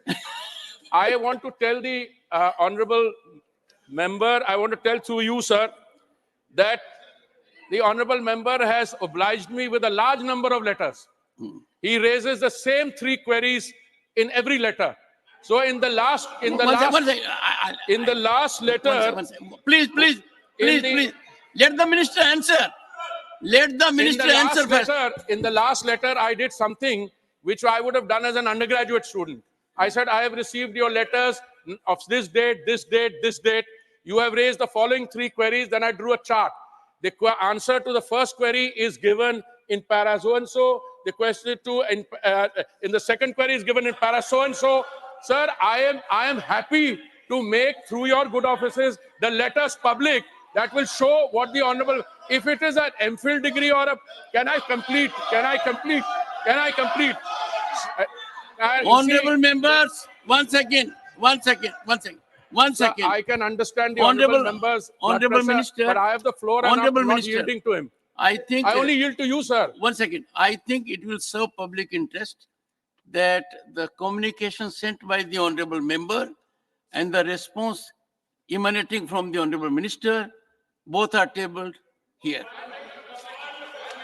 I want to tell the honorable member, I want to tell through you, sir, that the honorable member has obliged me with a large number of letters. He raises the same 3 queries in every letter. So in the last letter, please. Let the minister answer. Let the minister answer first. In the last letter, I did something which I would have done as an undergraduate student. I said, I have received your letters of this date, this date, this date. You have raised the following 3 queries. Then I drew a chart. The answer to the first query is given in para so and so. The question in the second query is given in para so and so. Sir, I am happy to make through your good offices the letters public that will show what the honorable. If it is an MPhil degree or a, can I complete? Honorable members, 1 second. Sir, I can understand the honorable members. Honorable Minister, but I have the floor and I'm not yielding to him. I only yield to you, sir. 1 second. I think it will serve public interest that the communication sent by the honorable member and the response emanating from the honorable minister, both are tabled here.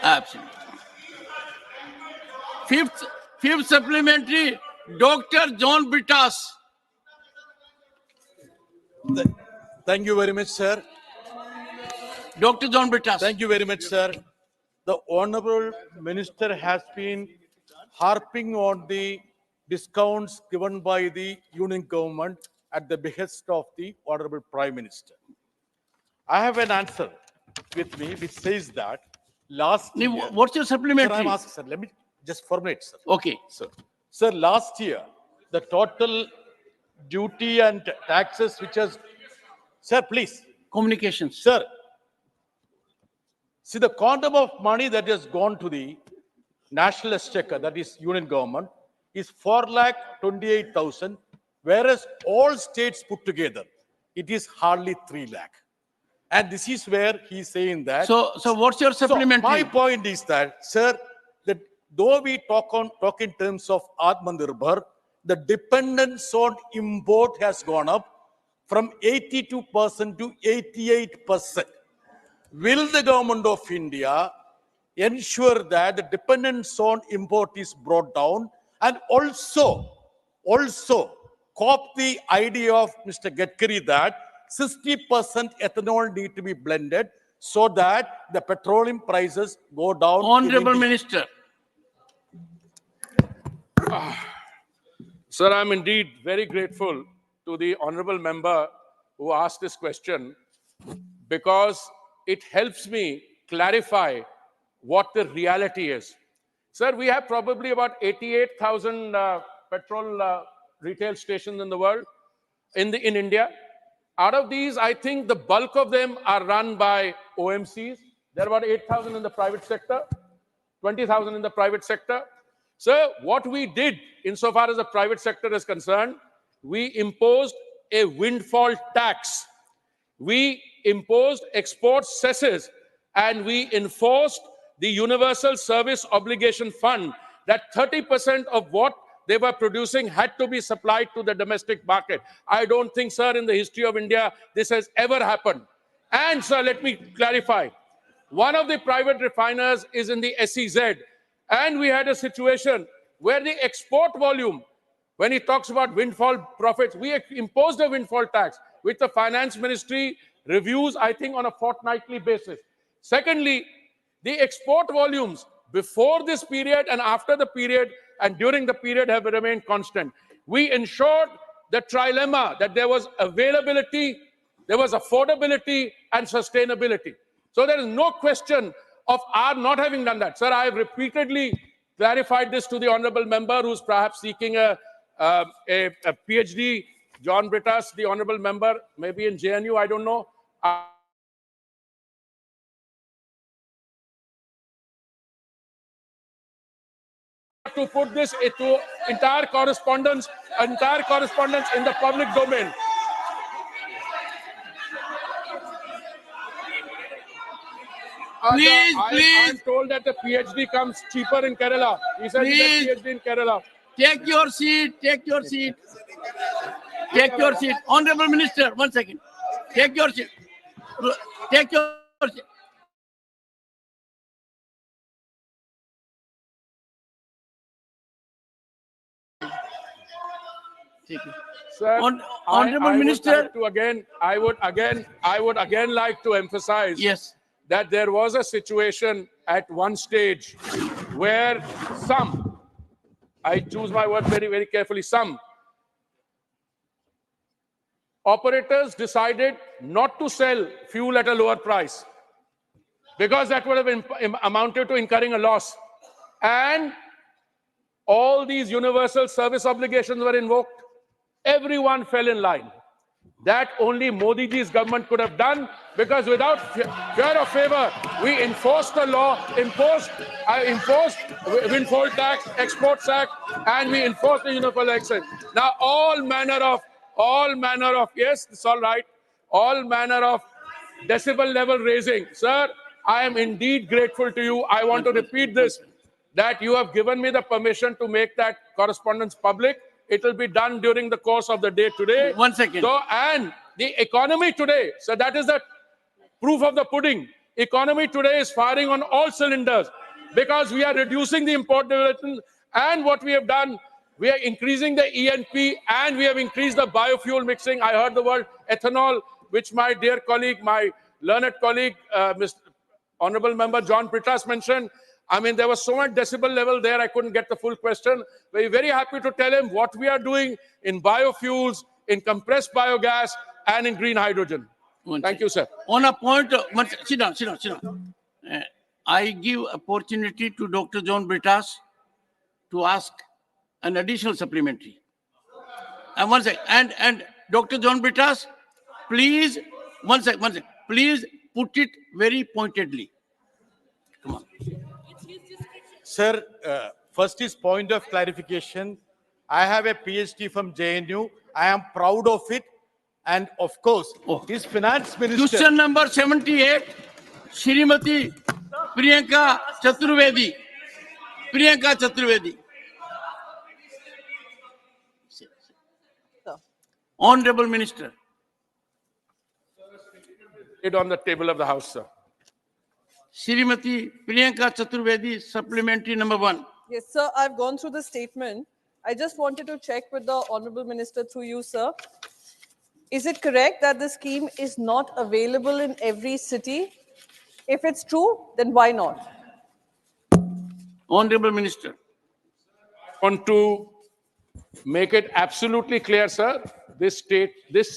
Absolutely. Fifth supplementary, Dr. John Britas. Thank you very much, sir. Dr. John Britas. Thank you very much, sir. The Honorable Minister has been harping on the discounts given by the Union government at the behest of the Honorable Prime Minister. I have an answer with me which says that last year... What's your supplementary? Sir, I'm asking, sir. Let me just formulate, sir. Okay. Sir, last year, the total duty and taxes which has... Sir, please. Communications. Sir, see the quantum of money that has gone to the national exchequer, that is Union government, is 4,28,000, whereas all states put together, it is hardly 3 lakh. And this is where he's saying that. So what's your supplementary? So my point is that, sir, that though we talk in terms of Atmanirbhar, the dependence on import has gone up from 82% to 88%. Will the government of India ensure that the dependence on import is brought down and also cop the idea of Mr. Gadkari that 60% ethanol need to be blended so that the petroleum prices go down? Honorable Minister. Sir, I'm indeed very grateful to the honorable member who asked this question because it helps me clarify what the reality is. Sir, we have probably about 88,000 petrol retail stations in the world, in India. Out of these, I think the bulk of them are run by OMCs. There are about 8,000 in the private sector, 20,000 in the private sector. Sir, what we did insofar as the private sector is concerned, we imposed a windfall tax. We imposed export cesses and we enforced the Universal Service Obligation Fund that 30% of what they were producing had to be supplied to the domestic market. I don't think, sir, in the history of India, this has ever happened. And, sir, let me clarify. One of the private refiners is in the SEZ. And we had a situation where the export volume, when he talks about windfall profits, we imposed a windfall tax, which the finance ministry reviews, I think, on a fortnightly basis. Secondly, the export volumes before this period and after the period and during the period have remained constant. We ensured the trilemma that there was availability, there was affordability and sustainability. So there is no question of our not having done that. Sir, I have repeatedly clarified this to the honorable member who's perhaps seeking a PhD, John Brittas, the honorable member, maybe in JNU, I don't know. To put this into entire correspondence in the public domain. Please, I'm told that the PhD comes cheaper in Kerala. He said he gets PhD in Kerala. Take your seat. Take your seat. Take your seat. Honorable Minister, 1 second. Take your seat. Take your seat. Sir, Honorable Minister, I would again like to emphasize that there was a situation at one stage where some, I choose my word very, very carefully, some operators decided not to sell fuel at a lower price because that would have amounted to incurring a loss. And all these universal service obligations were invoked. Everyone fell in line. That only Modi ji's government could have done, because without fear of favor, we enforced the law, enforced windfall tax, export tax, and we enforced the universal excise. Now all manner of, yes, it's all right, all manner of decibel level raising. Sir, I am indeed grateful to you. I want to repeat this, that you have given me the permission to make that correspondence public. It will be done during the course of the day today. 1 second. So, and the economy today, so that is the proof of the pudding. Economy today is firing on all cylinders because we are reducing the import development, and what we have done, we are increasing the ENP and we have increased the biofuel mixing. I heard the word ethanol, which my dear colleague, my learned colleague, Mr. Honorable Member John Brittas mentioned. I mean, there was so much decibel level there, I couldn't get the full question. We're very happy to tell him what we are doing in biofuels, in compressed biogas, and in green hydrogen. Thank you, sir. On a point, sit down. I give opportunity to Dr. John Brittas to ask an additional supplementary. And 1 second. And Dr. John Brittas, please, 1 second. Please put it very pointedly. Come on. Sir, first is point of clarification. I have a PhD from JNU. I am proud of it. And of course, his finance minister... Question number 78, Shrimati Priyanka Chaturvedi. Honorable Minister. It on the table of the House, sir. Shrimati Priyanka Chaturvedi, supplementary number 1. Yes, sir, I've gone through the statement. I just wanted to check with the Honorable Minister through you, sir. Is it correct that the scheme is not available in every city? If it's true, then why not? Honorable Minister. I want to make it absolutely clear, sir. This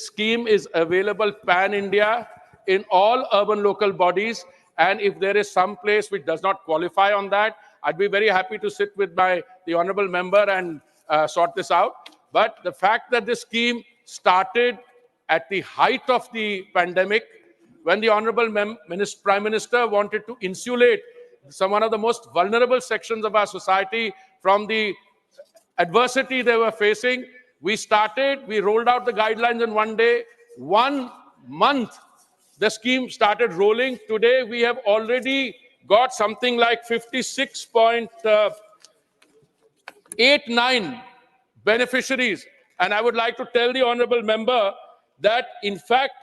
scheme is available pan-India in all urban local bodies. And if there is some place which does not qualify on that, I'd be very happy to sit with the honorable member and sort this out. But the fact that this scheme started at the height of the pandemic, when the honorable Prime Minister wanted to insulate one of the most vulnerable sections of our society from the adversity they were facing, we rolled out the guidelines in 1 day. 1 month, the scheme started rolling. Today, we have already got something like 56 9 beneficiaries. And I would like to tell the honorable member that, in fact,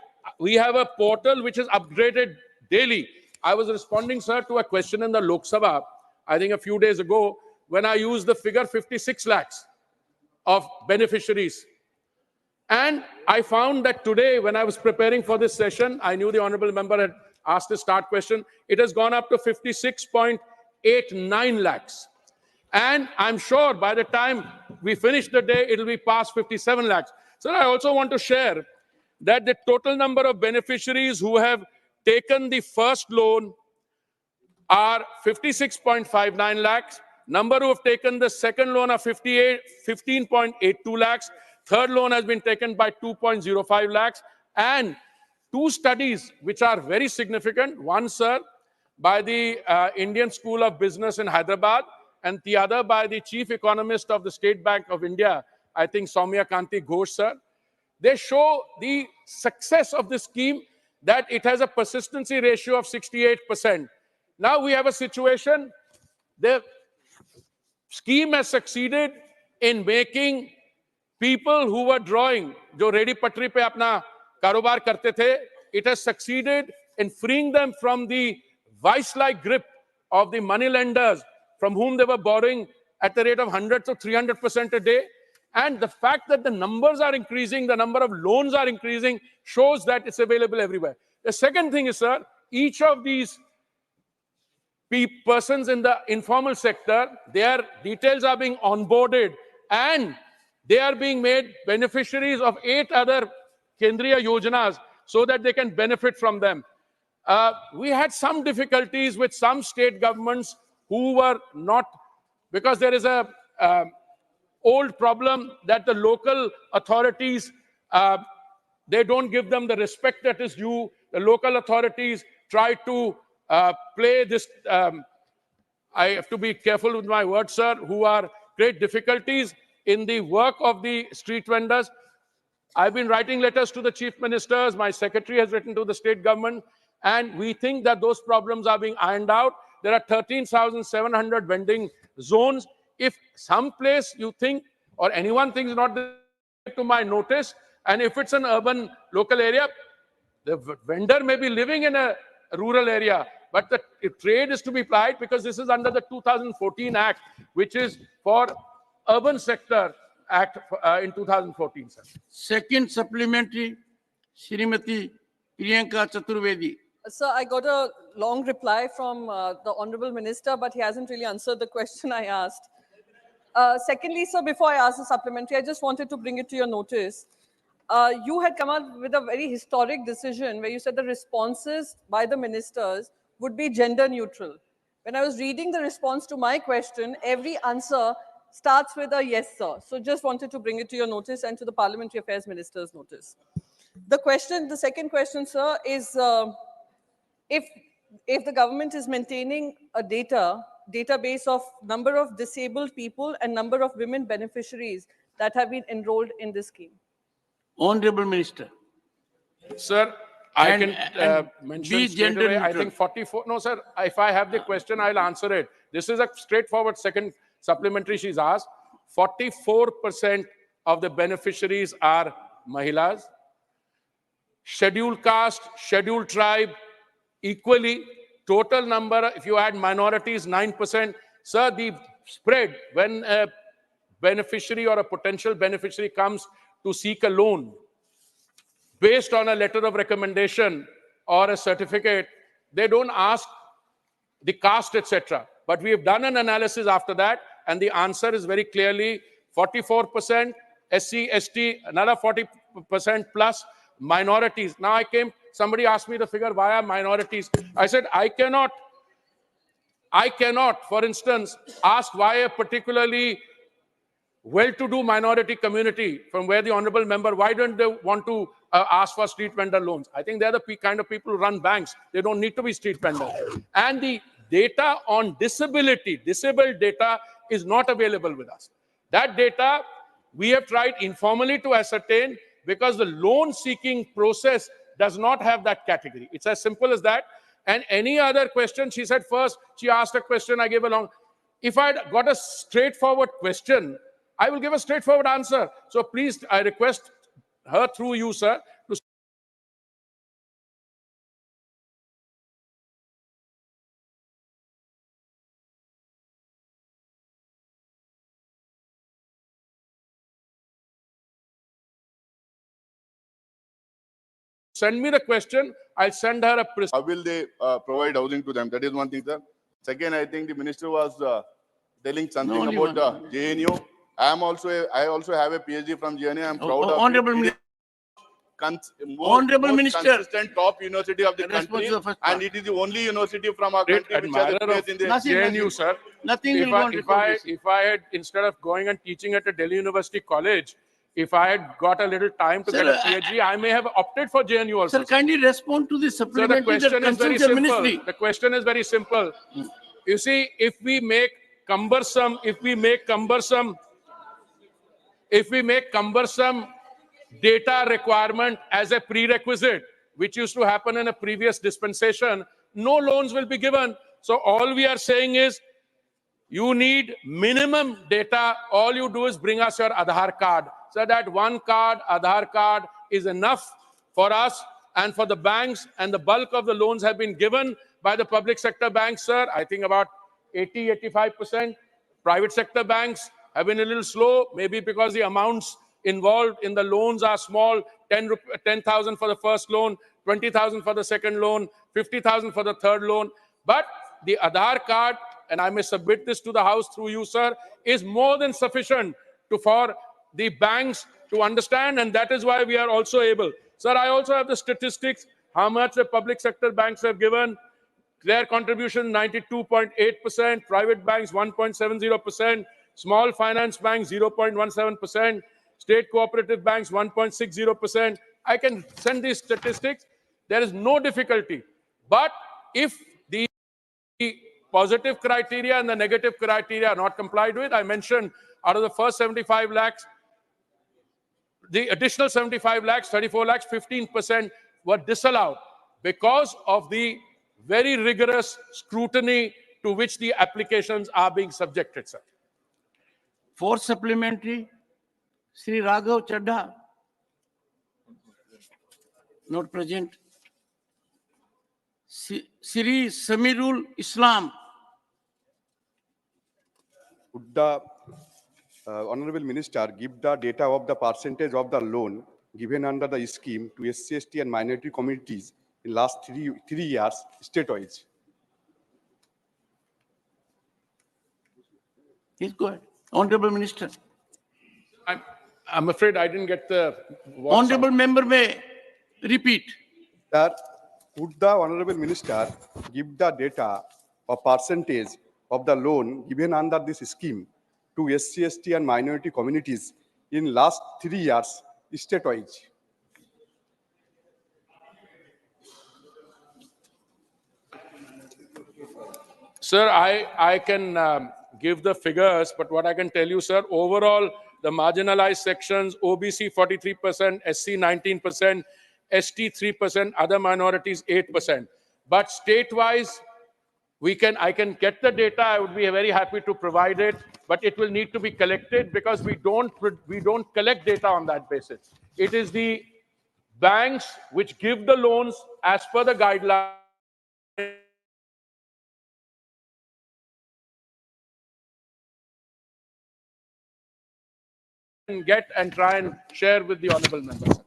we have a portal which is upgraded daily. I was responding, sir, to a question in the Lok Sabha, I think a few days ago, when I used the figure 56 lakhs of beneficiaries. And I found that today, when I was preparing for this session, I knew the honorable member had asked the start question. It has gone up to 56.89 lakhs. And I'm sure by the time we finish the day, it'll be past 57 lakhs. So I also want to share that the total number of beneficiaries who have taken the first loan are 56.59 lakhs. Number who have taken the second loan are 15.82 lakhs. Third loan has been taken by 2.05 lakhs. And two studies which are very significant. One, sir, by the Indian School of Business in Hyderabad, and the other by the chief economist of the State Bank of India, I think Soumya Kanti Ghosh, sir. They show the success of this scheme, that it has a persistency ratio of 68%. Now we have a situation, the scheme has succeeded in making people who were drawing, jo ready patri pe apna karobar karte the, it has succeeded in freeing them from the vice-like grip of the money lenders from whom they were borrowing at the rate of 100 to 300% a day. And the fact that the numbers are increasing, the number of loans are increasing, shows that it's available everywhere. The second thing is, sir, each of these persons in the informal sector, their details are being onboarded and they are being made beneficiaries of 8 other Kendriya Yojanas so that they can benefit from them. We had some difficulties with some state governments who were not, because there is a old problem that the local authorities, they don't give them the respect that is due. The local authorities try to play this, I have to be careful with my words, sir, who are great difficulties in the work of the street vendors. I've been writing letters to the chief ministers, my secretary has written to the state government, and we think that those problems are being ironed out. There are 13,700 vending zones. If some place you think, or anyone thinks not to my notice, and if it's an urban local area, the vendor may be living in a rural area, but the trade is to be plied because this is under the 2014 Act, which is for urban sector Act in 2014, sir. Second supplementary, Srimati Priyanka Chaturvedi. Sir, I got a long reply from the Honorable Minister, but he hasn't really answered the question I asked. Secondly, sir, before I ask the supplementary, I just wanted to bring it to your notice. You had come up with a very historic decision where you said the responses by the ministers would be gender neutral. When I was reading the response to my question, every answer starts with a yes, sir. So just wanted to bring it to your notice and to the Parliamentary Affairs Minister's notice. The second question, sir, is if the government is maintaining a database of number of disabled people and number of women beneficiaries that have been enrolled in this scheme. Honorable Minister. Sir, I can mention straight away, I think 44, no sir, if I have the question, I'll answer it. This is a straightforward second supplementary she's asked. 44% of the beneficiaries are Mahilas. Scheduled caste, scheduled tribe, equally. Total number, if you add minorities, 9%. Sir, the spread when a beneficiary or a potential beneficiary comes to seek a loan based on a letter of recommendation or a certificate, they don't ask the caste, etc. But we have done an analysis after that, and the answer is very clearly 44% SC, ST, another 40% plus minorities. Now somebody asked me the figure, why are minorities? I said, I cannot, for instance, ask why a particularly well-to-do minority community from where the honorable member, why don't they want to ask for street vendor loans? I think they're the kind of people who run banks. They don't need to be street vendors. And the data on disability, disabled data is not available with us. That data we have tried informally to ascertain because the loan seeking process does not have that category. It's as simple as that. And any other question, she said first, she asked a question, I gave a long. If I had got a straightforward question, I will give a straightforward answer. So please, I request her through you, sir, to send me the question. I'll send her a How will they provide housing to them? That is one thing, sir. Second, I think the minister was telling something about JNU. I also have a PhD from JNU. I'm proud of Honorable it. Honorable Most Minister, consistent top university of the country, and it is the only university from our country which has a place in the JNU, sir. Nothing will go on record. If I had, instead of going and teaching at a Delhi University college, if I had got a little time to Sir, get a PhD, I may have opted for JNU also. Sir, kindly respond to the So the supplementary that question is very concerns your simple. ministry. The question is very simple. You see, if we make cumbersome data requirement as a prerequisite, which used to happen in a previous dispensation, no loans will be given. So all we are saying is, you need minimum data. All you do is bring us your Aadhaar card. So that one card, Aadhaar card, is enough for us and for the banks. And the bulk of the loans have been given by the public sector banks, sir. I think about 80–85%. Private sector banks have been a little slow, maybe because the amounts involved in the loans are small. 10,000 for the first loan, 20,000 for the second loan, 50,000 for the third loan. But the Aadhaar card, and I may submit this to the House through you, sir, is more than sufficient for the banks to understand, and that is why we are also able. Sir, I also have the statistics, how much the public sector banks have given. Their contribution 92.8%, private banks 1.70%, small finance banks 0.17%, state cooperative banks 1.60%. I can send these statistics. There is no difficulty. But if the positive criteria and the negative criteria are not complied with, I mentioned out of the first 75 lakhs, the additional 75 lakhs, 34 lakhs, 15% were disallowed because of the very rigorous scrutiny to which the applications are being subjected, sir. For supplementary, Sri Raghav Chadha, not present. Sri Samirul Islam. Would the Honorable Minister give the data of the percentage of the loan given under the scheme to SC, ST and minority communities in last three years state-wise? Please go ahead. Honorable Minister. I'm afraid I didn't get the... Honorable member may repeat. Sir, would the Honorable Minister give the data or percentage of the loan given under this scheme to SC, ST and minority communities in last 3 years state-wise? Sir, I can give the figures, but what I can tell you, sir, overall, the marginalized sections, OBC 43%, SC 19%, ST 3%, other minorities 8%. But state-wise, I can get the data. I would be very happy to provide it, but it will need to be collected because we don't collect data on that basis. It is the banks which give the loans as per the guidelines. Get and try and share with the honorable members.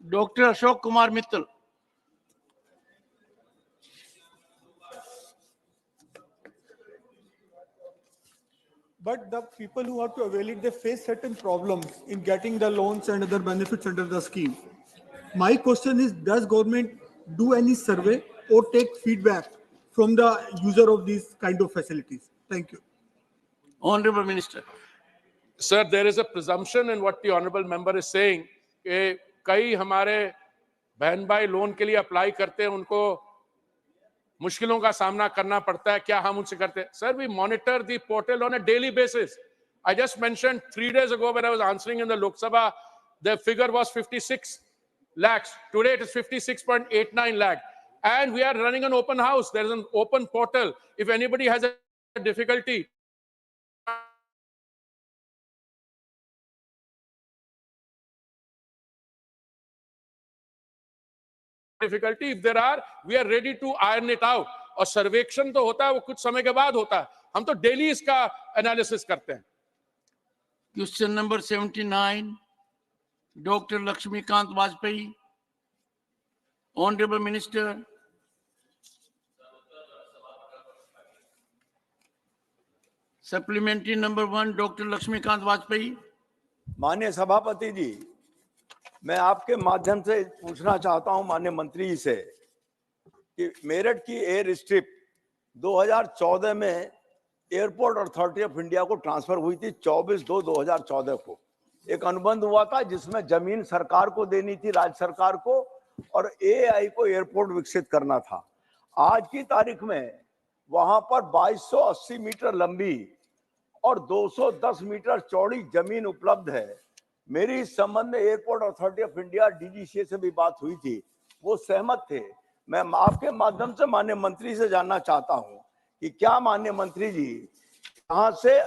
Dr. Ashok Kumar Mittal. But the people who have to avail it, they face certain problems in getting the loans and other benefits under the scheme. My question is, does government do any survey or take feedback from the user of these kind of facilities? Thank you. Honorable Minister. Sir, there is a presumption in what the honorable member is saying कि कई हमारे बहन भाई loan के लिए apply करते हैं, उनको मुश्किलों का सामना करना पड़ता है. क्या हम उनसे करते हैं? Sir, we monitor the portal on a daily basis. I just mentioned 3 days ago when I was answering in the Lok Sabha, the figure was 56 lakhs. Today it is 56.89 lakh. And we are running an open house. There is an open portal. If anybody has a difficulty, difficulty, if there are, we are ready to iron it out. और सर्वेक्षण तो होता है, वो कुछ समय के बाद होता है, हम तो डेली इसका एनालिसिस करते हैं। Question number 79, doctor Laxmikant Vajpayee. Honourable minister. Supplementary number 1, doctor Laxmikant Vajpayee. माननीय सभापति जी, मैं आपके माध्यम से पूछना चाहता हूं माननीय मंत्री जी से कि मेरठ की एयर स्ट्रिप 2014 में एयरपोर्ट अथॉरिटी ऑफ इंडिया को ट्रांसफर हुई थी 24/2/2014 को। एक अनुबंध हुआ था जिसमें जमीन सरकार को देनी थी, राज्य सरकार को, और एआई को एयरपोर्ट विकसित करना था। आज की तारीख में वहां पर 2280 मीटर लंबी और 210 मीटर चौड़ी जमीन उपलब्ध है। मेरी इस संबंध में airport authority of India DGCA से भी बात हुई थी, वो सहमत थे। मैं आपके माध्यम से माननीय मंत्री से जानना चाहता हूं कि क्या माननीय मंत्री जी यहाँ से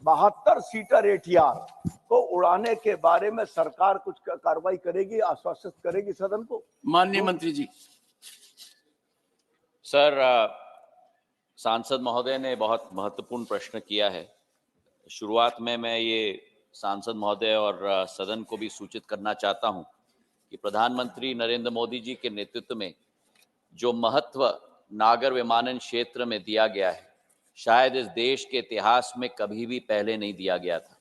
72 सीटर एटीआर को उड़ाने के बारे में सरकार कुछ कार्रवाई करेगी, आश्वासित करेगी सदन को? माननीय मंत्री जी। सर, सांसद महोदय ने बहुत महत्वपूर्ण प्रश्न किया है। शुरुआत में मैं ये सांसद महोदय और सदन को भी सूचित करना चाहता हूं कि प्रधानमंत्री नरेंद्र मोदी जी के नेतृत्व में जो महत्व नागर विमानन क्षेत्र में दिया गया है, शायद इस देश के इतिहास में कभी भी पहले नहीं दिया गया था।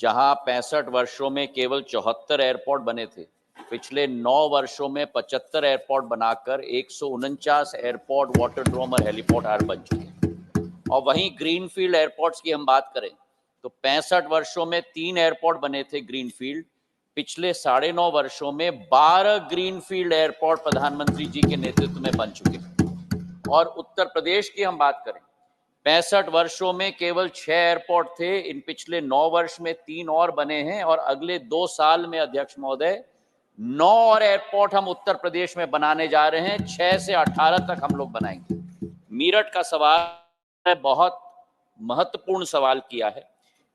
जहां 65 वर्षों में केवल 74 एयरपोर्ट बने थे, पिछले 9 वर्षों में 75 एयरपोर्ट बनाकर 149 एयरपोर्ट, वाटरड्रोम और हेलीपोर्ट बन चुके हैं। और वहीं ग्रीनफील्ड एयरपोर्ट्स की हम बात करें तो 65 वर्षों में 3 एयरपोर्ट बने थे ग्रीनफील्ड, पिछले 9.5 वर्षों में 12 ग्रीनफील्ड एयरपोर्ट प्रधानमंत्री जी के नेतृत्व में बन चुके हैं। और उत्तर प्रदेश की हम बात करें, 65 वर्षों में केवल 6 एयरपोर्ट थे, इन पिछले 9 वर्ष में 3 और बने हैं, और अगले 2 साल में अध्यक्ष महोदय 9 और एयरपोर्ट हम उत्तर प्रदेश में बनाने जा रहे हैं। 6 से 18 तक हम लोग बनाएंगे। मीरठ का सवाल बहुत महत्वपूर्ण सवाल किया है।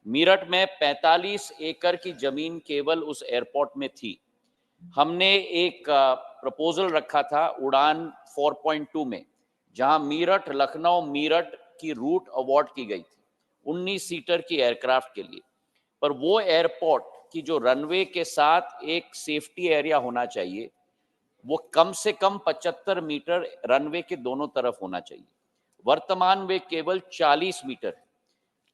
मीरठ में 45 एकड़ की जमीन केवल उस एयरपोर्ट में थी। हमने एक प्रपोजल रखा था उड़ान 4.2 में, जहां मीरठ लखनऊ मीरठ की रूट अवार्ड की गई थी 19 सीटर की एयरक्राफ्ट के लिए। पर वो एयरपोर्ट की जो रनवे के साथ एक सेफ्टी एरिया होना चाहिए, वो कम से कम 75 मीटर रनवे के दोनों तरफ होना चाहिए। वर्तमान वे केवल 40 मीटर है।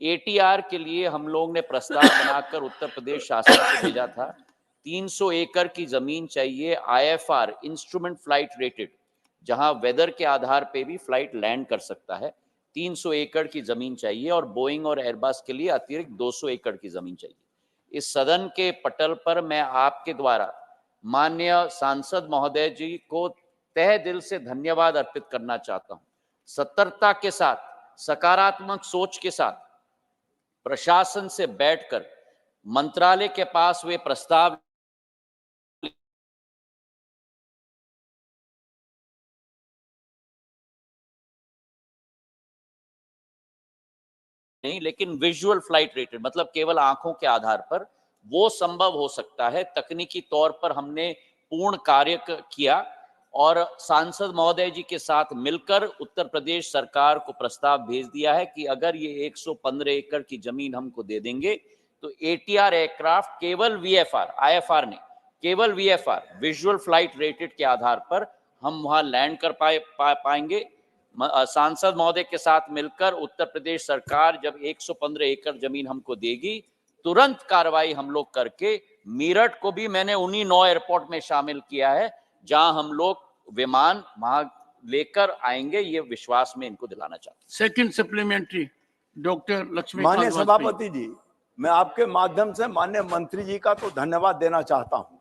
एटीआर के लिए हम लोग ने प्रस्ताव बनाकर उत्तर प्रदेश शासन को भेजा था। 300 एकड़ की जमीन चाहिए, IFR इंस्ट्रूमेंट फ्लाइट रेटेड, जहां वेदर के आधार पे भी फ्लाइट लैंड कर सकता है। 300 एकड़ की जमीन चाहिए और बोइंग और एयरबस के लिए अतिरिक्त 200 एकड़ की जमीन चाहिए। इस सदन के पटल पर मैं आपके द्वारा माननीय सांसद महोदय जी को तहे दिल से धन्यवाद अर्पित करना चाहता हूं। सतर्कता के साथ, सकारात्मक सोच के साथ प्रशासन से बैठकर मंत्रालय के पास वे प्रस्ताव नहीं, लेकिन विजुअल फ्लाइट रेटेड, मतलब केवल आंखों के आधार पर वो संभव हो सकता है। तकनीकी तौर पर हमने पूर्ण कार्य किया और सांसद महोदय जी के साथ मिलकर उत्तर प्रदेश सरकार को प्रस्ताव भेज दिया है कि अगर ये 115 एकड़ की जमीन हमको दे देंगे तो एटीआर एयरक्राफ्ट केवल VFR, IFR नहीं, केवल VFR विजुअल फ्लाइट रेटेड के आधार पर हम वहां लैंड कर पाएंगे। सांसद महोदय के साथ मिलकर उत्तर प्रदेश सरकार जब 115 एकड़ जमीन हमको देगी, तुरंत कार्रवाई हम लोग करके मीरठ को भी मैंने उन्हीं 9 एयरपोर्ट में शामिल किया है जहां हम लोग विमान वहां लेकर आएंगे। ये विश्वास में इनको दिलाना चाहता हूं। सेकंड सप्लीमेंट्री, डॉक्टर लक्ष्मीकांत माननीय सभापति जी, मैं आपके माध्यम से माननीय मंत्री जी का तो धन्यवाद देना चाहता हूं,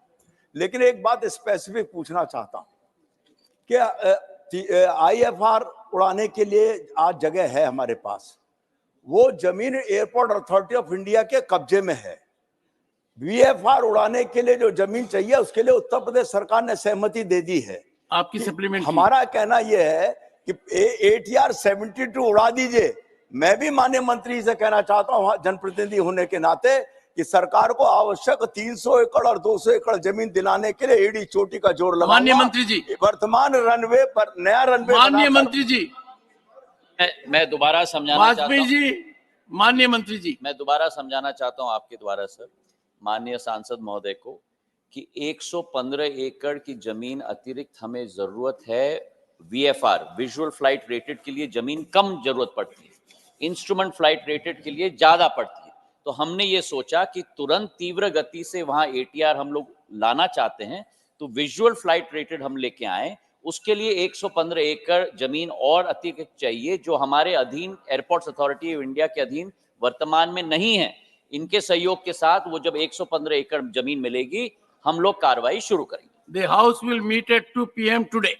लेकिन एक बात स्पेसिफिक पूछना चाहता हूं कि IFR उड़ाने के लिए आज जगह है हमारे पास, वो जमीन एयरपोर्ट अथॉरिटी ऑफ इंडिया के कब्जे में है। VFR उड़ाने के लिए जो जमीन चाहिए उसके लिए उत्तर प्रदेश सरकार ने सहमति दे दी है। आपकी सप्लीमेंट। हमारा कहना यह है कि ATR 72 उड़ा दीजिए। मैं भी माननीय मंत्री से कहना चाहता हूं जनप्रतिनिधि होने के नाते कि सरकार को आवश्यक 300 एकड़ और 200 एकड़ जमीन दिलाने के लिए एड़ी चोटी का जोर लगाऊंगा। माननीय मंत्री जी, वर्तमान रनवे पर नया रनवे माननीय मंत्री जी, मैं दोबारा समझाना चाहता वाजपेयी हूं। जी, माननीय मंत्री जी, मैं दोबारा समझाना चाहता हूं आपके द्वारा सर माननीय सांसद महोदय को कि 115 एकड़ की जमीन अतिरिक्त हमें जरूरत है। वीएफआर विजुअल फ्लाइट रेटेड के लिए जमीन कम जरूरत पड़ती है, इंस्ट्रूमेंट फ्लाइट रेटेड के लिए ज्यादा पड़ती है। तो हमने ये सोचा कि तुरंत तीव्र गति से वहां एटीआर हम लोग लाना चाहते हैं, तो विजुअल फ्लाइट रेटेड हम लेके आए। उसके लिए 115 एकड़ जमीन और अतिरिक्त चाहिए, जो हमारे अधीन एयरपोर्ट्स अथॉरिटी ऑफ इंडिया के अधीन वर्तमान में नहीं है। इनके सहयोग के साथ वो जब 115 एकड़ जमीन मिलेगी, हम लोग कार्रवाई शुरू करेंगे। The House will meet at 2 p.m. today.